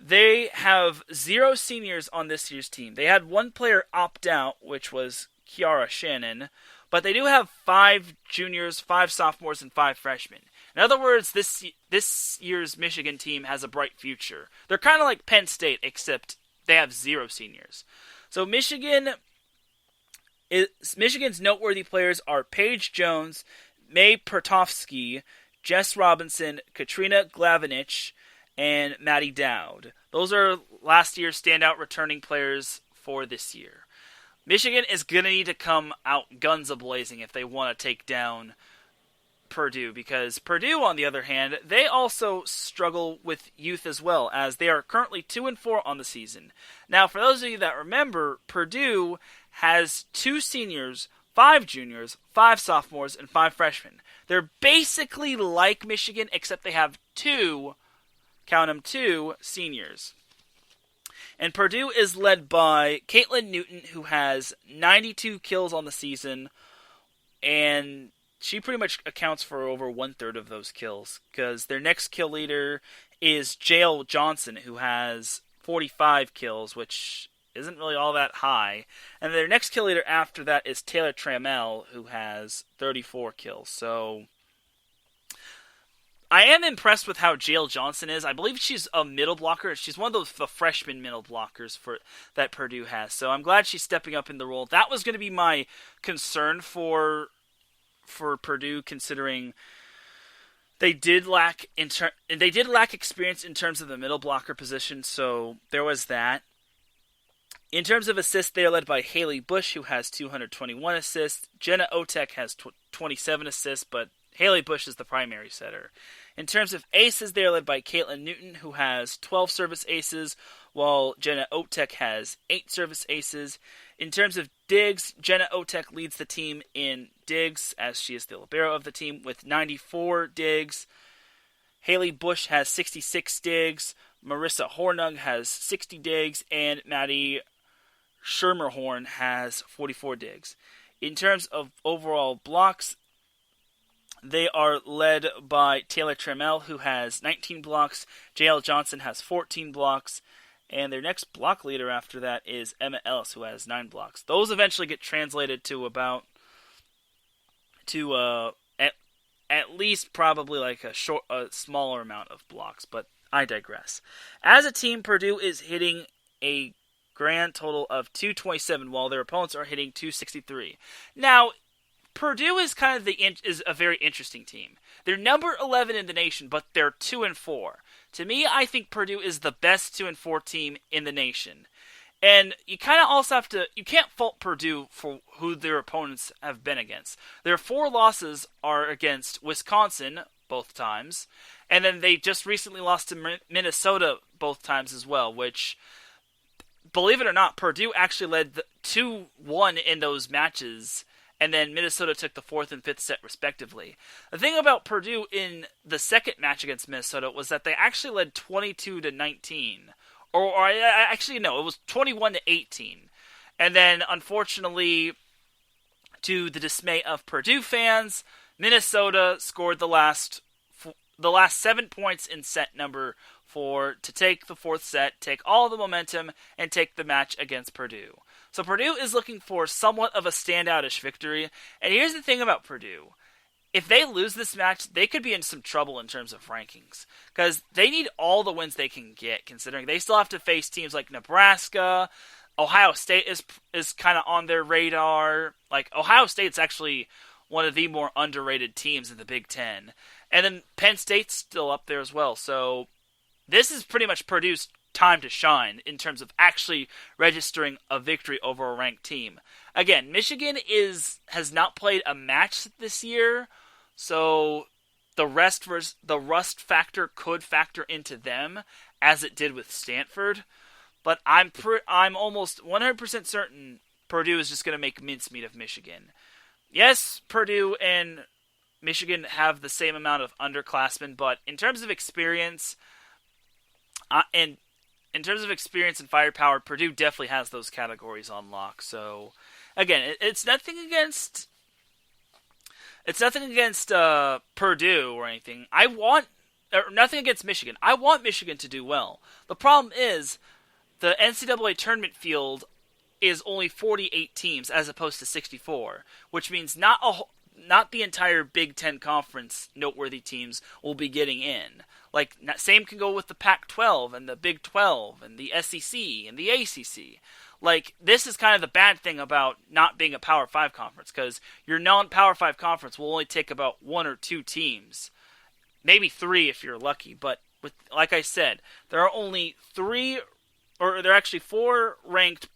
they have 0 seniors on this year's team. They had 1 player opt out, which was Kiara Shannon, but they do have 5 juniors, 5 sophomores, and 5 freshmen. In other words, this year's Michigan team has a bright future. They're kind of like Penn State, except they have 0 seniors. So Michigan's noteworthy players are Paige Jones, May Pertovsky, Jess Robinson, Katrina Glavinich, and Maddie Dowd. Those are last year's standout returning players for this year. Michigan is going to need to come out guns a-blazing if they want to take down Purdue, because Purdue, on the other hand, they also struggle with youth as well, as they are currently 2-4 on the season. Now, for those of you that remember, Purdue has 2 seniors, 5 juniors, 5 sophomores, and 5 freshmen. They're basically like Michigan, except they have 2, count them, 2 seniors. And Purdue is led by Caitlin Newton, who has 92 kills on the season, and she pretty much accounts for over 1/3 of those kills, because their next kill leader is Jael Johnson, who has 45 kills, which isn't really all that high. And their next kill leader after that is Taylor Trammell, who has 34 kills. So I am impressed with how Jael Johnson is. I believe she's a middle blocker. She's one of the freshman middle blockers that Purdue has. So I'm glad she's stepping up in the role. That was going to be my concern for Purdue, considering they did lack experience in terms of the middle blocker position. So there was that. In terms of assists, they are led by Haley Bush, who has 221 assists. Jenna Otek has 27 assists, but Haley Bush is the primary setter. In terms of aces, they are led by Caitlin Newton, who has 12 service aces, while Jenna Otek has 8 service aces. In terms of digs, Jenna Otek leads the team in digs, as she is the libero of the team, with 94 digs. Haley Bush has 66 digs. Marissa Hornung has 60 digs, and Maddie Schermerhorn has 44 digs. In terms of overall blocks, they are led by Taylor Trammell, who has 19 blocks. Jael Johnson has 14 blocks. And their next block leader after that is Emma Ellis, who has 9 blocks. Those eventually get translated to at least probably like a smaller amount of blocks. But I digress. As a team, Purdue is hitting a grand total of 227, while their opponents are hitting 263. Now, Purdue is is a very interesting team. They're number 11 in the nation, but they're 2-4. To me, I think Purdue is the best 2-4 team in the nation. And you kind of also you can't fault Purdue for who their opponents have been against. Their 4 losses are against Wisconsin, both times, and then they just recently lost to Minnesota both times as well, which, believe it or not, Purdue actually led 2-1 in those matches, and then Minnesota took the 4th and 5th set respectively. The thing about Purdue in the second match against Minnesota was that they actually led 22-19. Or actually, no, it was 21-18. And then, unfortunately, to the dismay of Purdue fans, Minnesota scored the last 7 points in set number 4 to take the 4th set, take all the momentum, and take the match against Purdue. So Purdue is looking for somewhat of a standoutish victory. And here's the thing about Purdue. If they lose this match, they could be in some trouble in terms of rankings, because they need all the wins they can get, considering they still have to face teams like Nebraska. Ohio State is kind of on their radar. Like, Ohio State's actually one of the more underrated teams in the Big Ten. And then Penn State's still up there as well. So this is pretty much Purdue's time to shine in terms of actually registering a victory over a ranked team. Again, Michigan has not played a match this year, so the rust factor could factor into them as it did with Stanford. But I'm almost 100% certain Purdue is just going to make mincemeat of Michigan. Yes, Purdue and Michigan have the same amount of underclassmen, but in terms of experience, and firepower, Purdue definitely has those categories on lock. So, again, it's nothing against Purdue or anything. Nothing against Michigan. I want Michigan to do well. The problem is the NCAA tournament field is only 48 teams as opposed to 64, which means not the entire Big Ten Conference noteworthy teams will be getting in. Like, same can go with the Pac-12 and the Big 12 and the SEC and the ACC. Like, this is kind of the bad thing about not being a Power 5 conference, because your non-Power 5 conference will only take about 1 or 2 teams. Maybe 3 if you're lucky, but like I said, there are only 4 ranked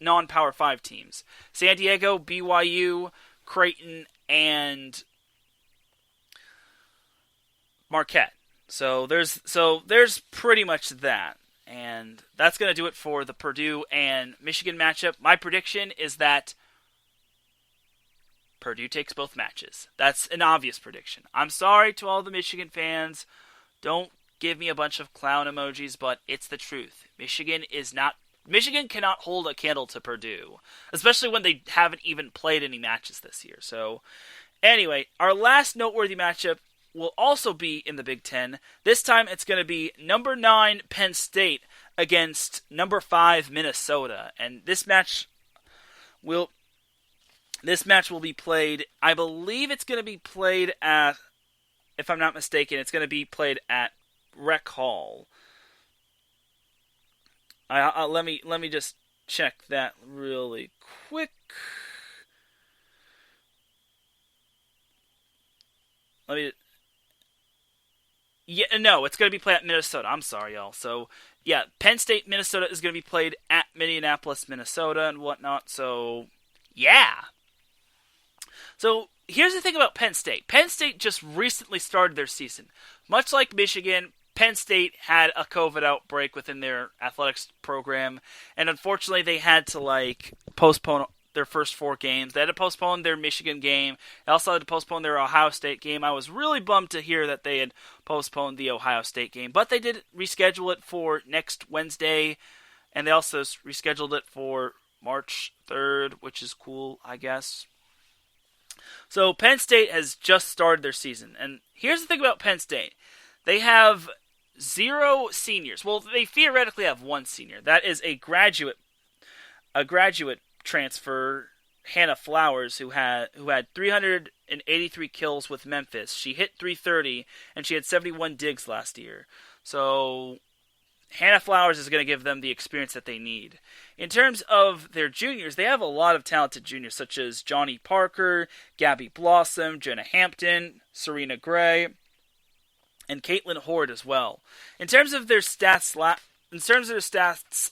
non-Power 5 teams. San Diego, BYU, Creighton, and Marquette. So there's pretty much that. And that's going to do it for the Purdue and Michigan matchup. My prediction is that Purdue takes both matches. That's an obvious prediction. I'm sorry to all the Michigan fans. Don't give me a bunch of clown emojis, but it's the truth. Michigan cannot hold a candle to Purdue, especially when they haven't even played any matches this year. So, anyway, our last noteworthy matchup will also be in the Big Ten. This time it's going to be number 9 Penn State against number 5 Minnesota, and this match will be played. I believe it's going to be played at, if I'm not mistaken, it's going to be played at Rec Hall. Let me just check that really quick. It's going to be played at Minnesota. I'm sorry, y'all. So, yeah, Penn State, Minnesota is going to be played at Minneapolis, Minnesota, and whatnot. So, yeah. So, here's the thing about Penn State. Penn State just recently started their season. Much like Michigan, Penn State had a COVID outbreak within their athletics program, and unfortunately they had to postpone their first 4 games. They had to postpone their Michigan game. They also had to postpone their Ohio State game. I was really bummed to hear that they had postponed the Ohio State game, but they did reschedule it for next Wednesday, and they also rescheduled it for March 3rd, which is cool, I guess. So Penn State has just started their season, and here's the thing about Penn State. They have 0 seniors. Well, they theoretically have 1 senior. That is a graduate transfer, Hannah Flowers, who had 383 kills with Memphis. She hit 330, and she had 71 digs last year. So Hannah Flowers is going to give them the experience that they need. In terms of their juniors, they have a lot of talented juniors, such as Johnny Parker, Gabby Blossom, Jenna Hampton, Serena Gray, and Caitlin Horde as well. In terms of their stats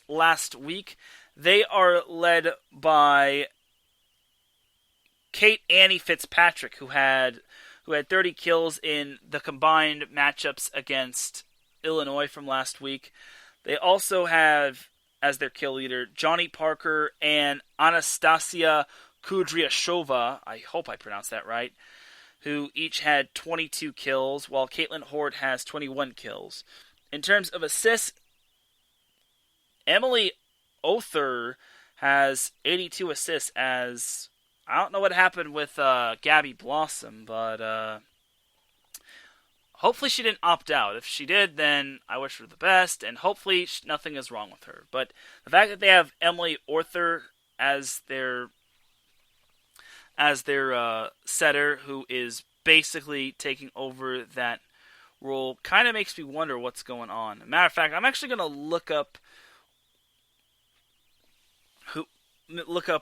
last week, they are led by Kate Annie Fitzpatrick, who had 30 kills in the combined matchups against Illinois from last week. They also have, as their kill leader, Johnny Parker and Anastasia Kudryashova, I hope I pronounced that right, who each had 22 kills, while Caitlin Horde has 21 kills. In terms of assists, Emily Other has 82 assists, as I don't know what happened with Gabby Blossom, but hopefully she didn't opt out. If she did, then I wish her the best, and hopefully nothing is wrong with her. But the fact that they have Emily Other as their setter, who is basically taking over that role, kind of makes me wonder what's going on. Matter of fact, I'm actually going to look up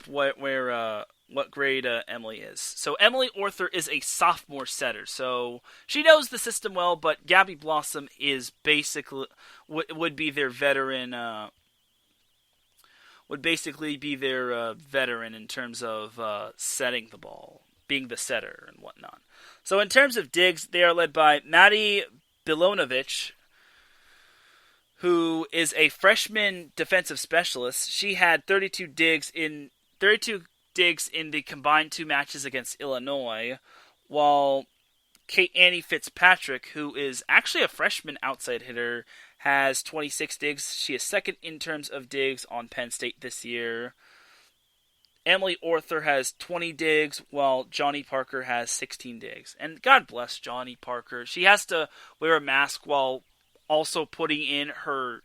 where what grade Emily is. So Emily Orther is a sophomore setter, so she knows the system well. But Gabby Blossom is basically would be their veteran. Would basically be their veteran in terms of setting the ball, being the setter and whatnot. So in terms of digs, they are led by Maddie Bilonovich, who is a freshman defensive specialist. She had 32 digs in the combined 2 matches against Illinois, while Annie Fitzpatrick, who is actually a freshman outside hitter, has 26 digs. She is second in terms of digs on Penn State this year. Emily Orther has 20 digs, while Johnny Parker has 16 digs. And God bless Johnny Parker. She has to wear a mask while also putting in her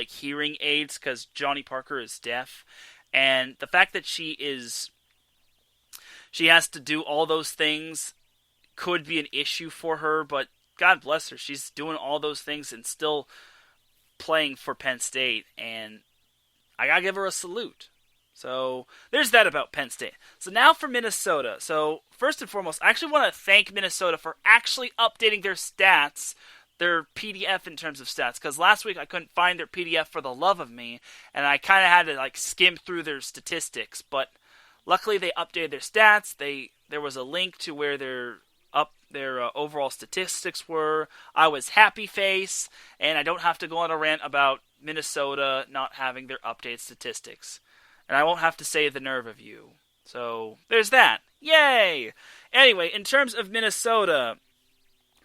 hearing aids because Johnny Parker is deaf. And the fact that she has to do all those things could be an issue for her, but God bless her. She's doing all those things and still playing for Penn State, and I gotta give her a salute. So there's that about Penn State. So now for Minnesota. So first and foremost, I actually want to thank Minnesota for actually updating their stats, their PDF in terms of stats, because last week I couldn't find their PDF for the love of me, and I kind of had to skim through their statistics. But luckily they updated their stats. There was a link to where their overall statistics were. I was happy face, and I don't have to go on a rant about Minnesota not having their updated statistics. And I won't have to say the nerve of you. So, there's that. Yay! Anyway, in terms of Minnesota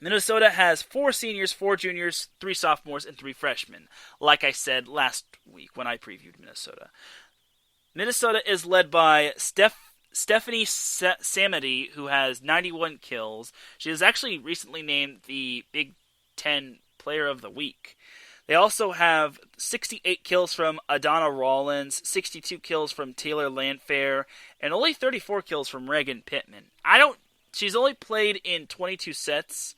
has 4 seniors, 4 juniors, 3 sophomores, and 3 freshmen. Like I said last week when I previewed Minnesota. Minnesota is led by Stephanie Samity, who has 91 kills. She was actually recently named the Big Ten Player of the Week. They also have 68 kills from Adana Rollins, 62 kills from Taylor Landfair, and only 34 kills from Reagan Pittman. She's only played in 22 sets.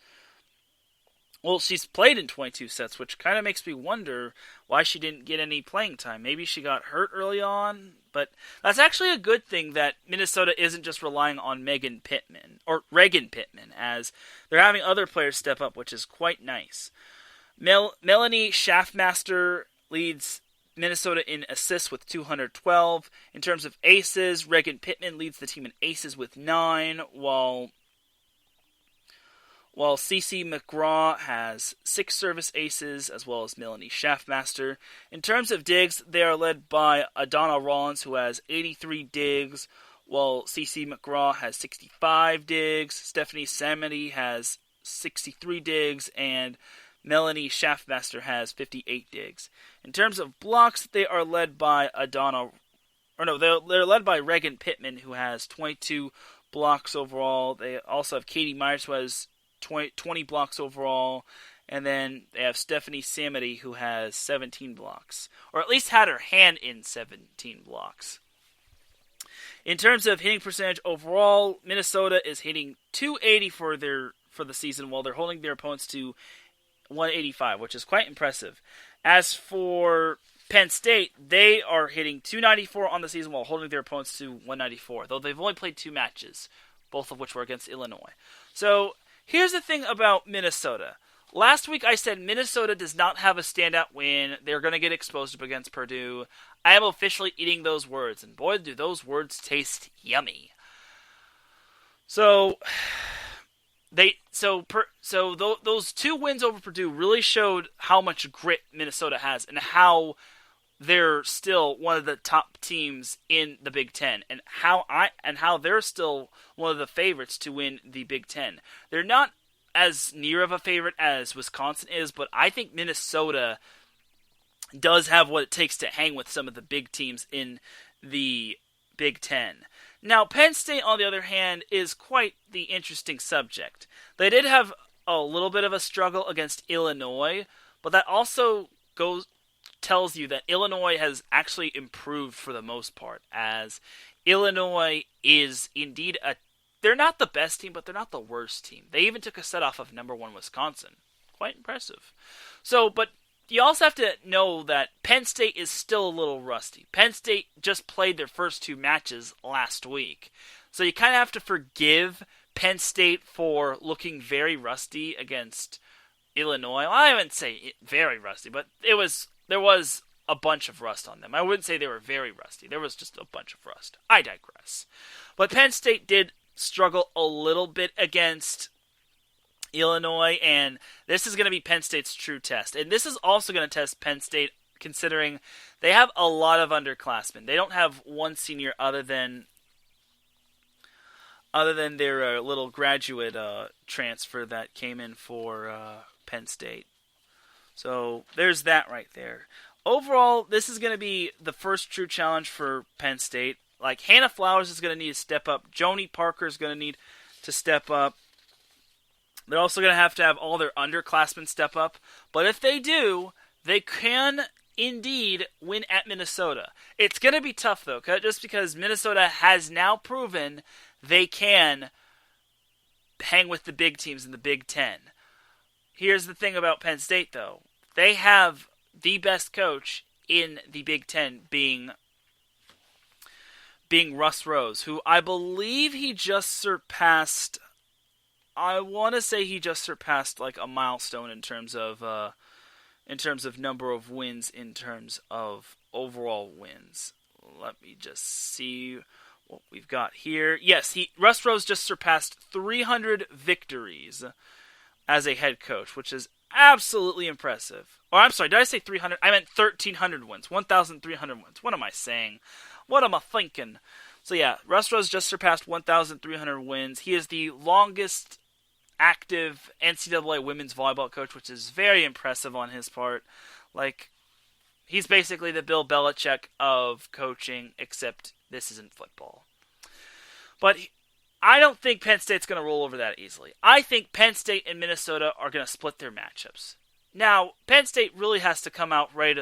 Well, she's played in 22 sets, which kind of makes me wonder why she didn't get any playing time. Maybe she got hurt early on, but that's actually a good thing that Minnesota isn't just relying on Reagan Pittman, as they're having other players step up, which is quite nice. Melanie Schaffmaster leads Minnesota in assists with 212. In terms of aces, Reagan Pittman leads the team in aces with 9, while CeCe McGraw has 6 service aces, as well as Melanie Schaffmaster. In terms of digs, they are led by Adana Rollins, who has 83 digs, while CeCe McGraw has 65 digs, Stephanie Samity has 63 digs, and Melanie Schaffmaster has 58 digs. In terms of blocks, they are led by they're led by Reagan Pittman, who has 22 blocks overall. They also have Katie Myers, who has 20 blocks overall, and then they have Stephanie Samity, who has 17 blocks, or at least had her hand in 17 blocks. In terms of hitting percentage overall, Minnesota is hitting .280 for the season, while they're holding their opponents to 185, which is quite impressive. As for Penn State, they are hitting .294 on the season while holding their opponents to 194, though they've only played 2 matches, both of which were against Illinois. So here's the thing about Minnesota. Last week I said Minnesota does not have a standout win. They're going to get exposed up against Purdue. I am officially eating those words, and boy, do those words taste yummy. Those 2 wins over Purdue really showed how much grit Minnesota has and how they're still one of the top teams in the Big Ten, and how they're still one of the favorites to win the Big Ten. They're not as near of a favorite as Wisconsin is, but I think Minnesota does have what it takes to hang with some of the big teams in the Big Ten. Now, Penn State, on the other hand, is quite the interesting subject. They did have a little bit of a struggle against Illinois, but that also tells you that Illinois has actually improved for the most part, as Illinois is indeed they're not the best team, but they're not the worst team. They even took a set off of number 1 Wisconsin. Quite impressive. So, but you also have to know that Penn State is still a little rusty. Penn State just played their first 2 matches last week. So you kind of have to forgive Penn State for looking very rusty against Illinois. Well, I wouldn't say very rusty, but there was a bunch of rust on them. I wouldn't say they were very rusty. There was just a bunch of rust. I digress. But Penn State did struggle a little bit against Illinois, and this is going to be Penn State's true test. And this is also going to test Penn State, considering they have a lot of underclassmen. They don't have one senior other than their little graduate transfer that came in for Penn State. So there's that right there. Overall, this is going to be the first true challenge for Penn State. Like, Hannah Flowers is going to need to step up. Joni Parker is going to need to step up. They're also going to have all their underclassmen step up. But if they do, they can indeed win at Minnesota. It's going to be tough, though, just because Minnesota has now proven they can hang with the big teams in the Big Ten. Here's the thing about Penn State, though. They have the best coach in the Big Ten being Russ Rose, who I believe he just surpassed... I want to say he just surpassed like a milestone in terms of number of wins, in terms of overall wins. Let me just see what we've got here. Yes, Russ Rose just surpassed 300 victories as a head coach, which is absolutely impressive. Or I'm sorry, did I say 300? I meant 1,300 wins, 1,300 wins. What am I saying? What am I thinking? So yeah, Russ Rose just surpassed 1,300 wins. He is the longest active NCAA women's volleyball coach, which is very impressive on his part. Like, he's basically the Bill Belichick of coaching, except this isn't football. But I don't think Penn State's going to roll over that easily. I think Penn State and Minnesota are going to split their matchups. Now, Penn State really has to come out ready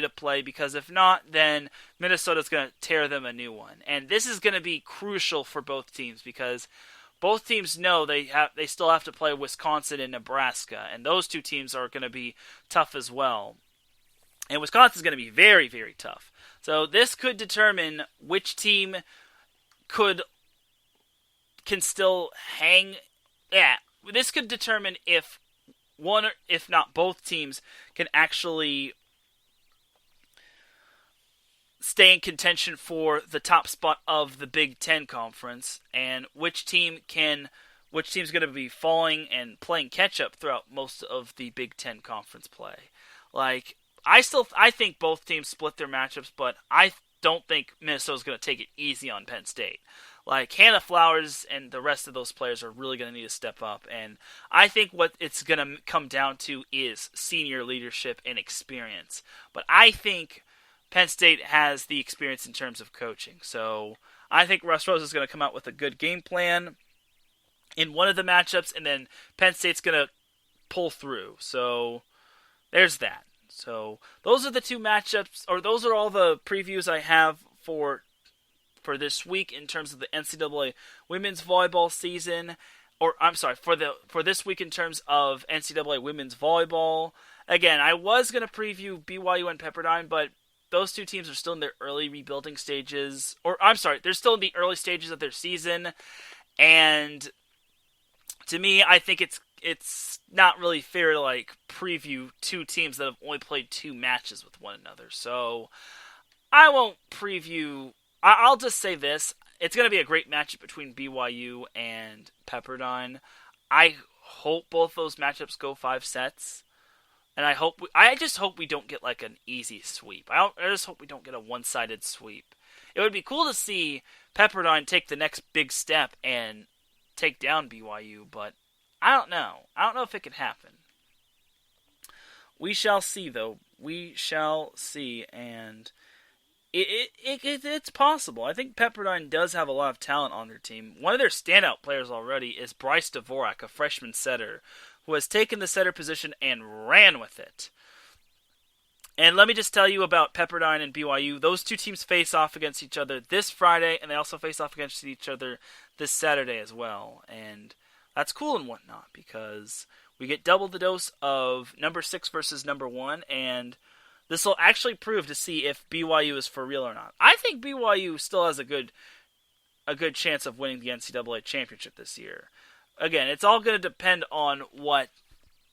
to play, because if not, then Minnesota's going to tear them a new one. And this is going to be crucial for both teams, because both teams know they still have to play Wisconsin and Nebraska, and those two teams are going to be tough as well. And Wisconsin's going to be very, very tough. So this could determine which team can still hang. Yeah, this could determine if one, or if not both teams, can actually stay in contention for the top spot of the Big Ten Conference, and which team's going to be falling and playing catch up throughout most of the Big Ten Conference play. Like, I think both teams split their matchups, but I don't think Minnesota's going to take it easy on Penn State. Like, Hannah Flowers and the rest of those players are really going to need to step up, and I think what it's going to come down to is senior leadership and experience. But I think Penn State has the experience in terms of coaching. So I think Russ Rose is going to come out with a good game plan in one of the matchups, and then Penn State's going to pull through. So there's that. So those are the two matchups, or those are all the previews I have for this week in terms of the NCAA women's volleyball season. Or I'm sorry, for this week in terms of NCAA women's volleyball. Again, I was going to preview BYU and Pepperdine, but those two teams are still in their early rebuilding stages. Or, I'm sorry, they're still in the early stages of their season. And to me, I think it's not really fair to, like, preview two teams that have only played 2 matches with one another. So I won't preview. I'll just say this. It's going to be a great matchup between BYU and Pepperdine. I hope both those matchups go 5 sets. And I just hope we don't get like an easy sweep. I just hope we don't get a one-sided sweep. It would be cool to see Pepperdine take the next big step and take down BYU, but I don't know. I don't know if it can happen. We shall see, though. We shall see, and it's possible. I think Pepperdine does have a lot of talent on their team. One of their standout players already is Bryce Dvorak, a freshman setter, who has taken the setter position and ran with it. And let me just tell you about Pepperdine and BYU. Those two teams face off against each other this Friday, and they also face off against each other this Saturday as well. And that's cool and whatnot, because We get double the dose of number 6 versus number 1, and this will actually prove to see if BYU is for real or not. I think BYU still has a good chance of winning the NCAA championship this year. Again, it's all going to depend on what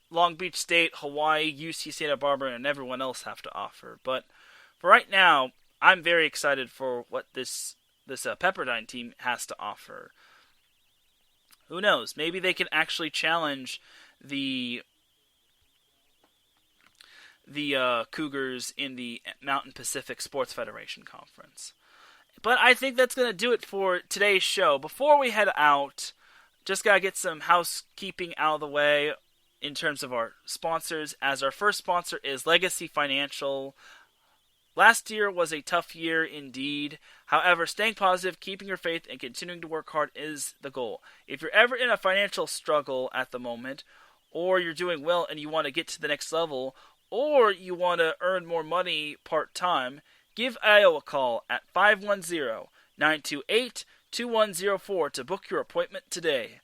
Long Beach State, Hawaii, UC Santa Barbara, and everyone else have to offer. But for right now, I'm very excited for what this Pepperdine team has to offer. Who knows? Maybe they can actually challenge the Cougars in the Mountain Pacific Sports Federation Conference. But I think that's going to do it for today's show. Before we head out, just got to get some housekeeping out of the way in terms of our sponsors, as our first sponsor is Legacy Financial. Last year was a tough year indeed. However, staying positive, keeping your faith, and continuing to work hard is the goal. If you're ever in a financial struggle at the moment, or you're doing well and you want to get to the next level, or you want to earn more money part-time, give Io a call at 510-928-2104 to book your appointment today.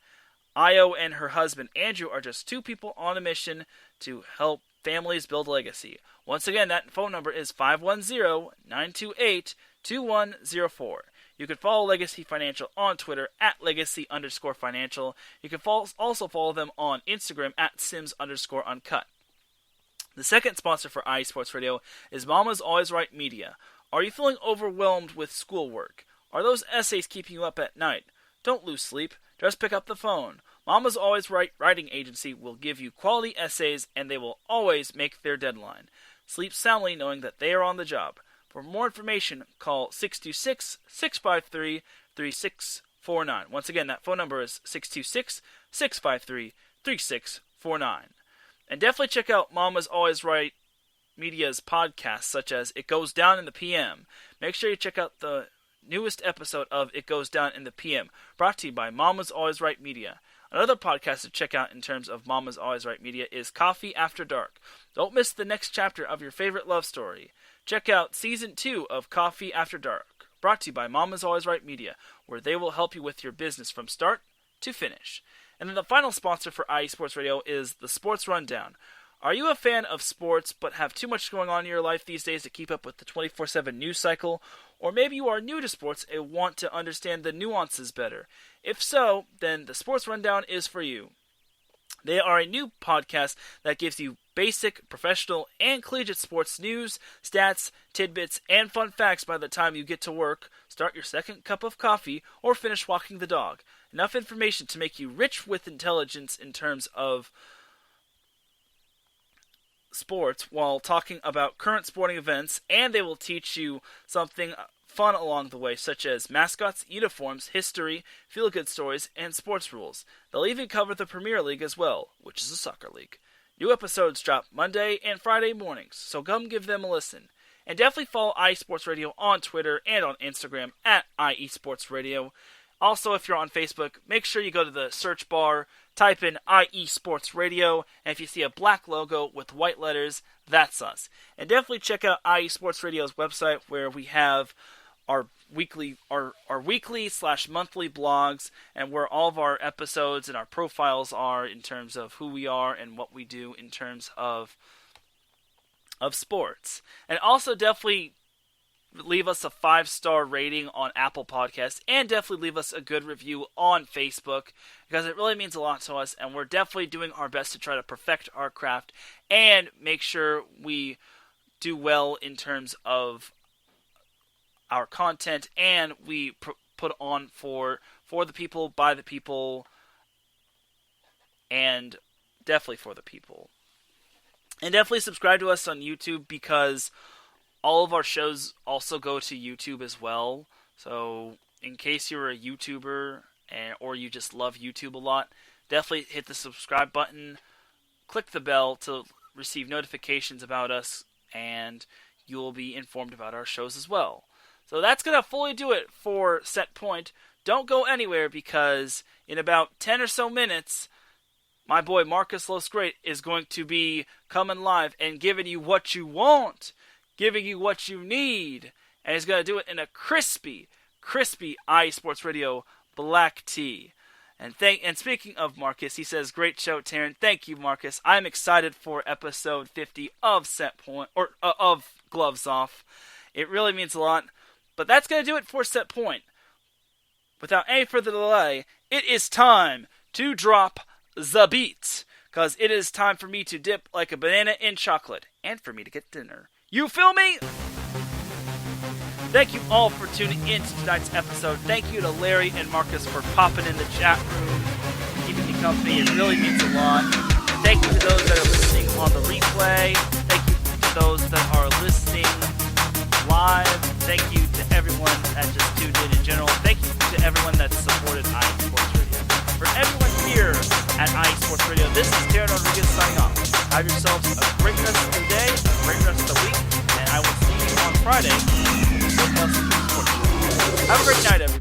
Io and her husband Andrew are just two people on a mission to help families build legacy. Once again, that phone number is 510-928-2104. You can follow Legacy Financial on Twitter at legacy_financial. You can also follow them on Instagram at sims_uncut. The second sponsor for IE Sports Radio is Mama's Always Right Media. Are you feeling overwhelmed with schoolwork? Are those essays keeping you up at night? Don't lose sleep. Just pick up the phone. Mama's Always Right Writing Agency will give you quality essays, and they will always make their deadline. Sleep soundly knowing that they are on the job. For more information, call 626-653-3649. Once again, that phone number is 626-653-3649. And definitely check out Mama's Always Right Media's podcasts, such as It Goes Down in the PM. Make sure you check out the newest episode of It Goes Down in the PM, brought to you by Mama's Always Right Media. Another podcast to check out in terms of Mama's Always Right Media is Coffee After Dark. Don't miss the next chapter of your favorite love story. Check out Season 2 of Coffee After Dark, brought to you by Mama's Always Right Media, where they will help you with your business from start to finish. And then the final sponsor for IE Sports Radio is the Sports Rundown. Are you a fan of sports but have too much going on in your life these days to keep up with the 24/7 news cycle? Or maybe you are new to sports and want to understand the nuances better. If so, then the Sports Rundown is for you. They are a new podcast that gives you basic, professional, and collegiate sports news, stats, tidbits, and fun facts by the time you get to work, start your second cup of coffee, or finish walking the dog. Enough information to make you rich with intelligence in terms of sports while talking about current sporting events, and they will teach you something fun along the way, such as mascots, uniforms, history, feel-good stories, and sports rules. They'll even cover the Premier League as well, which is a soccer league. New episodes drop Monday and Friday mornings, so come give them a listen. And definitely follow IE Sports Radio on Twitter and on Instagram at IE Sports Radio. Also, if you're on Facebook, make sure you go to the search bar, type in IE Sports Radio, and if you see a black logo with white letters, that's us. And definitely check out IE Sports Radio's website, where we have our weekly / monthly blogs, and where all of our episodes and our profiles are in terms of who we are and what we do in terms of sports. And also definitely leave us a 5-star rating on Apple Podcasts, and definitely leave us a good review on Facebook, because it really means a lot to us, and we're definitely doing our best to try to perfect our craft and make sure we do well in terms of our content, and we put on for the people, by the people, and definitely for the people. And definitely subscribe to us on YouTube, because all of our shows also go to YouTube as well. So in case you're a YouTuber or you just love YouTube a lot, definitely hit the subscribe button, click the bell to receive notifications about us, and you'll be informed about our shows as well. So that's going to fully do it for Set Point. Don't go anywhere, because in about 10 or so minutes, my boy Marcus Losgreat is going to be coming live and giving you what you want, giving you what you need, and he's going to do it in a crispy IE Sports Radio black tea. And speaking of Marcus, he says, "Great show, Teran." Thank you, Marcus. I'm excited for episode 50 of Set Point of Gloves Off. It really means a lot. But that's going to do it for Set Point. Without any further delay, it is time to drop the beat. Because it is time for me to dip like a banana in chocolate. And for me to get dinner. You feel me? Thank you all for tuning in to tonight's episode. Thank you to Larry and Marcus for popping in the chat room, keeping me company. It really means a lot. And thank you to those that are listening on the replay. Thank you to those that are listening live. Thank you to everyone that just tuned in general. Thank you to everyone that supported IE Sports Radio. For everyone here at IE Sports Radio, this is Teran Rodriguez signing off. Have yourselves a great rest of your day, a great rest of the week, and I will see you on Friday. Have a great night, everyone.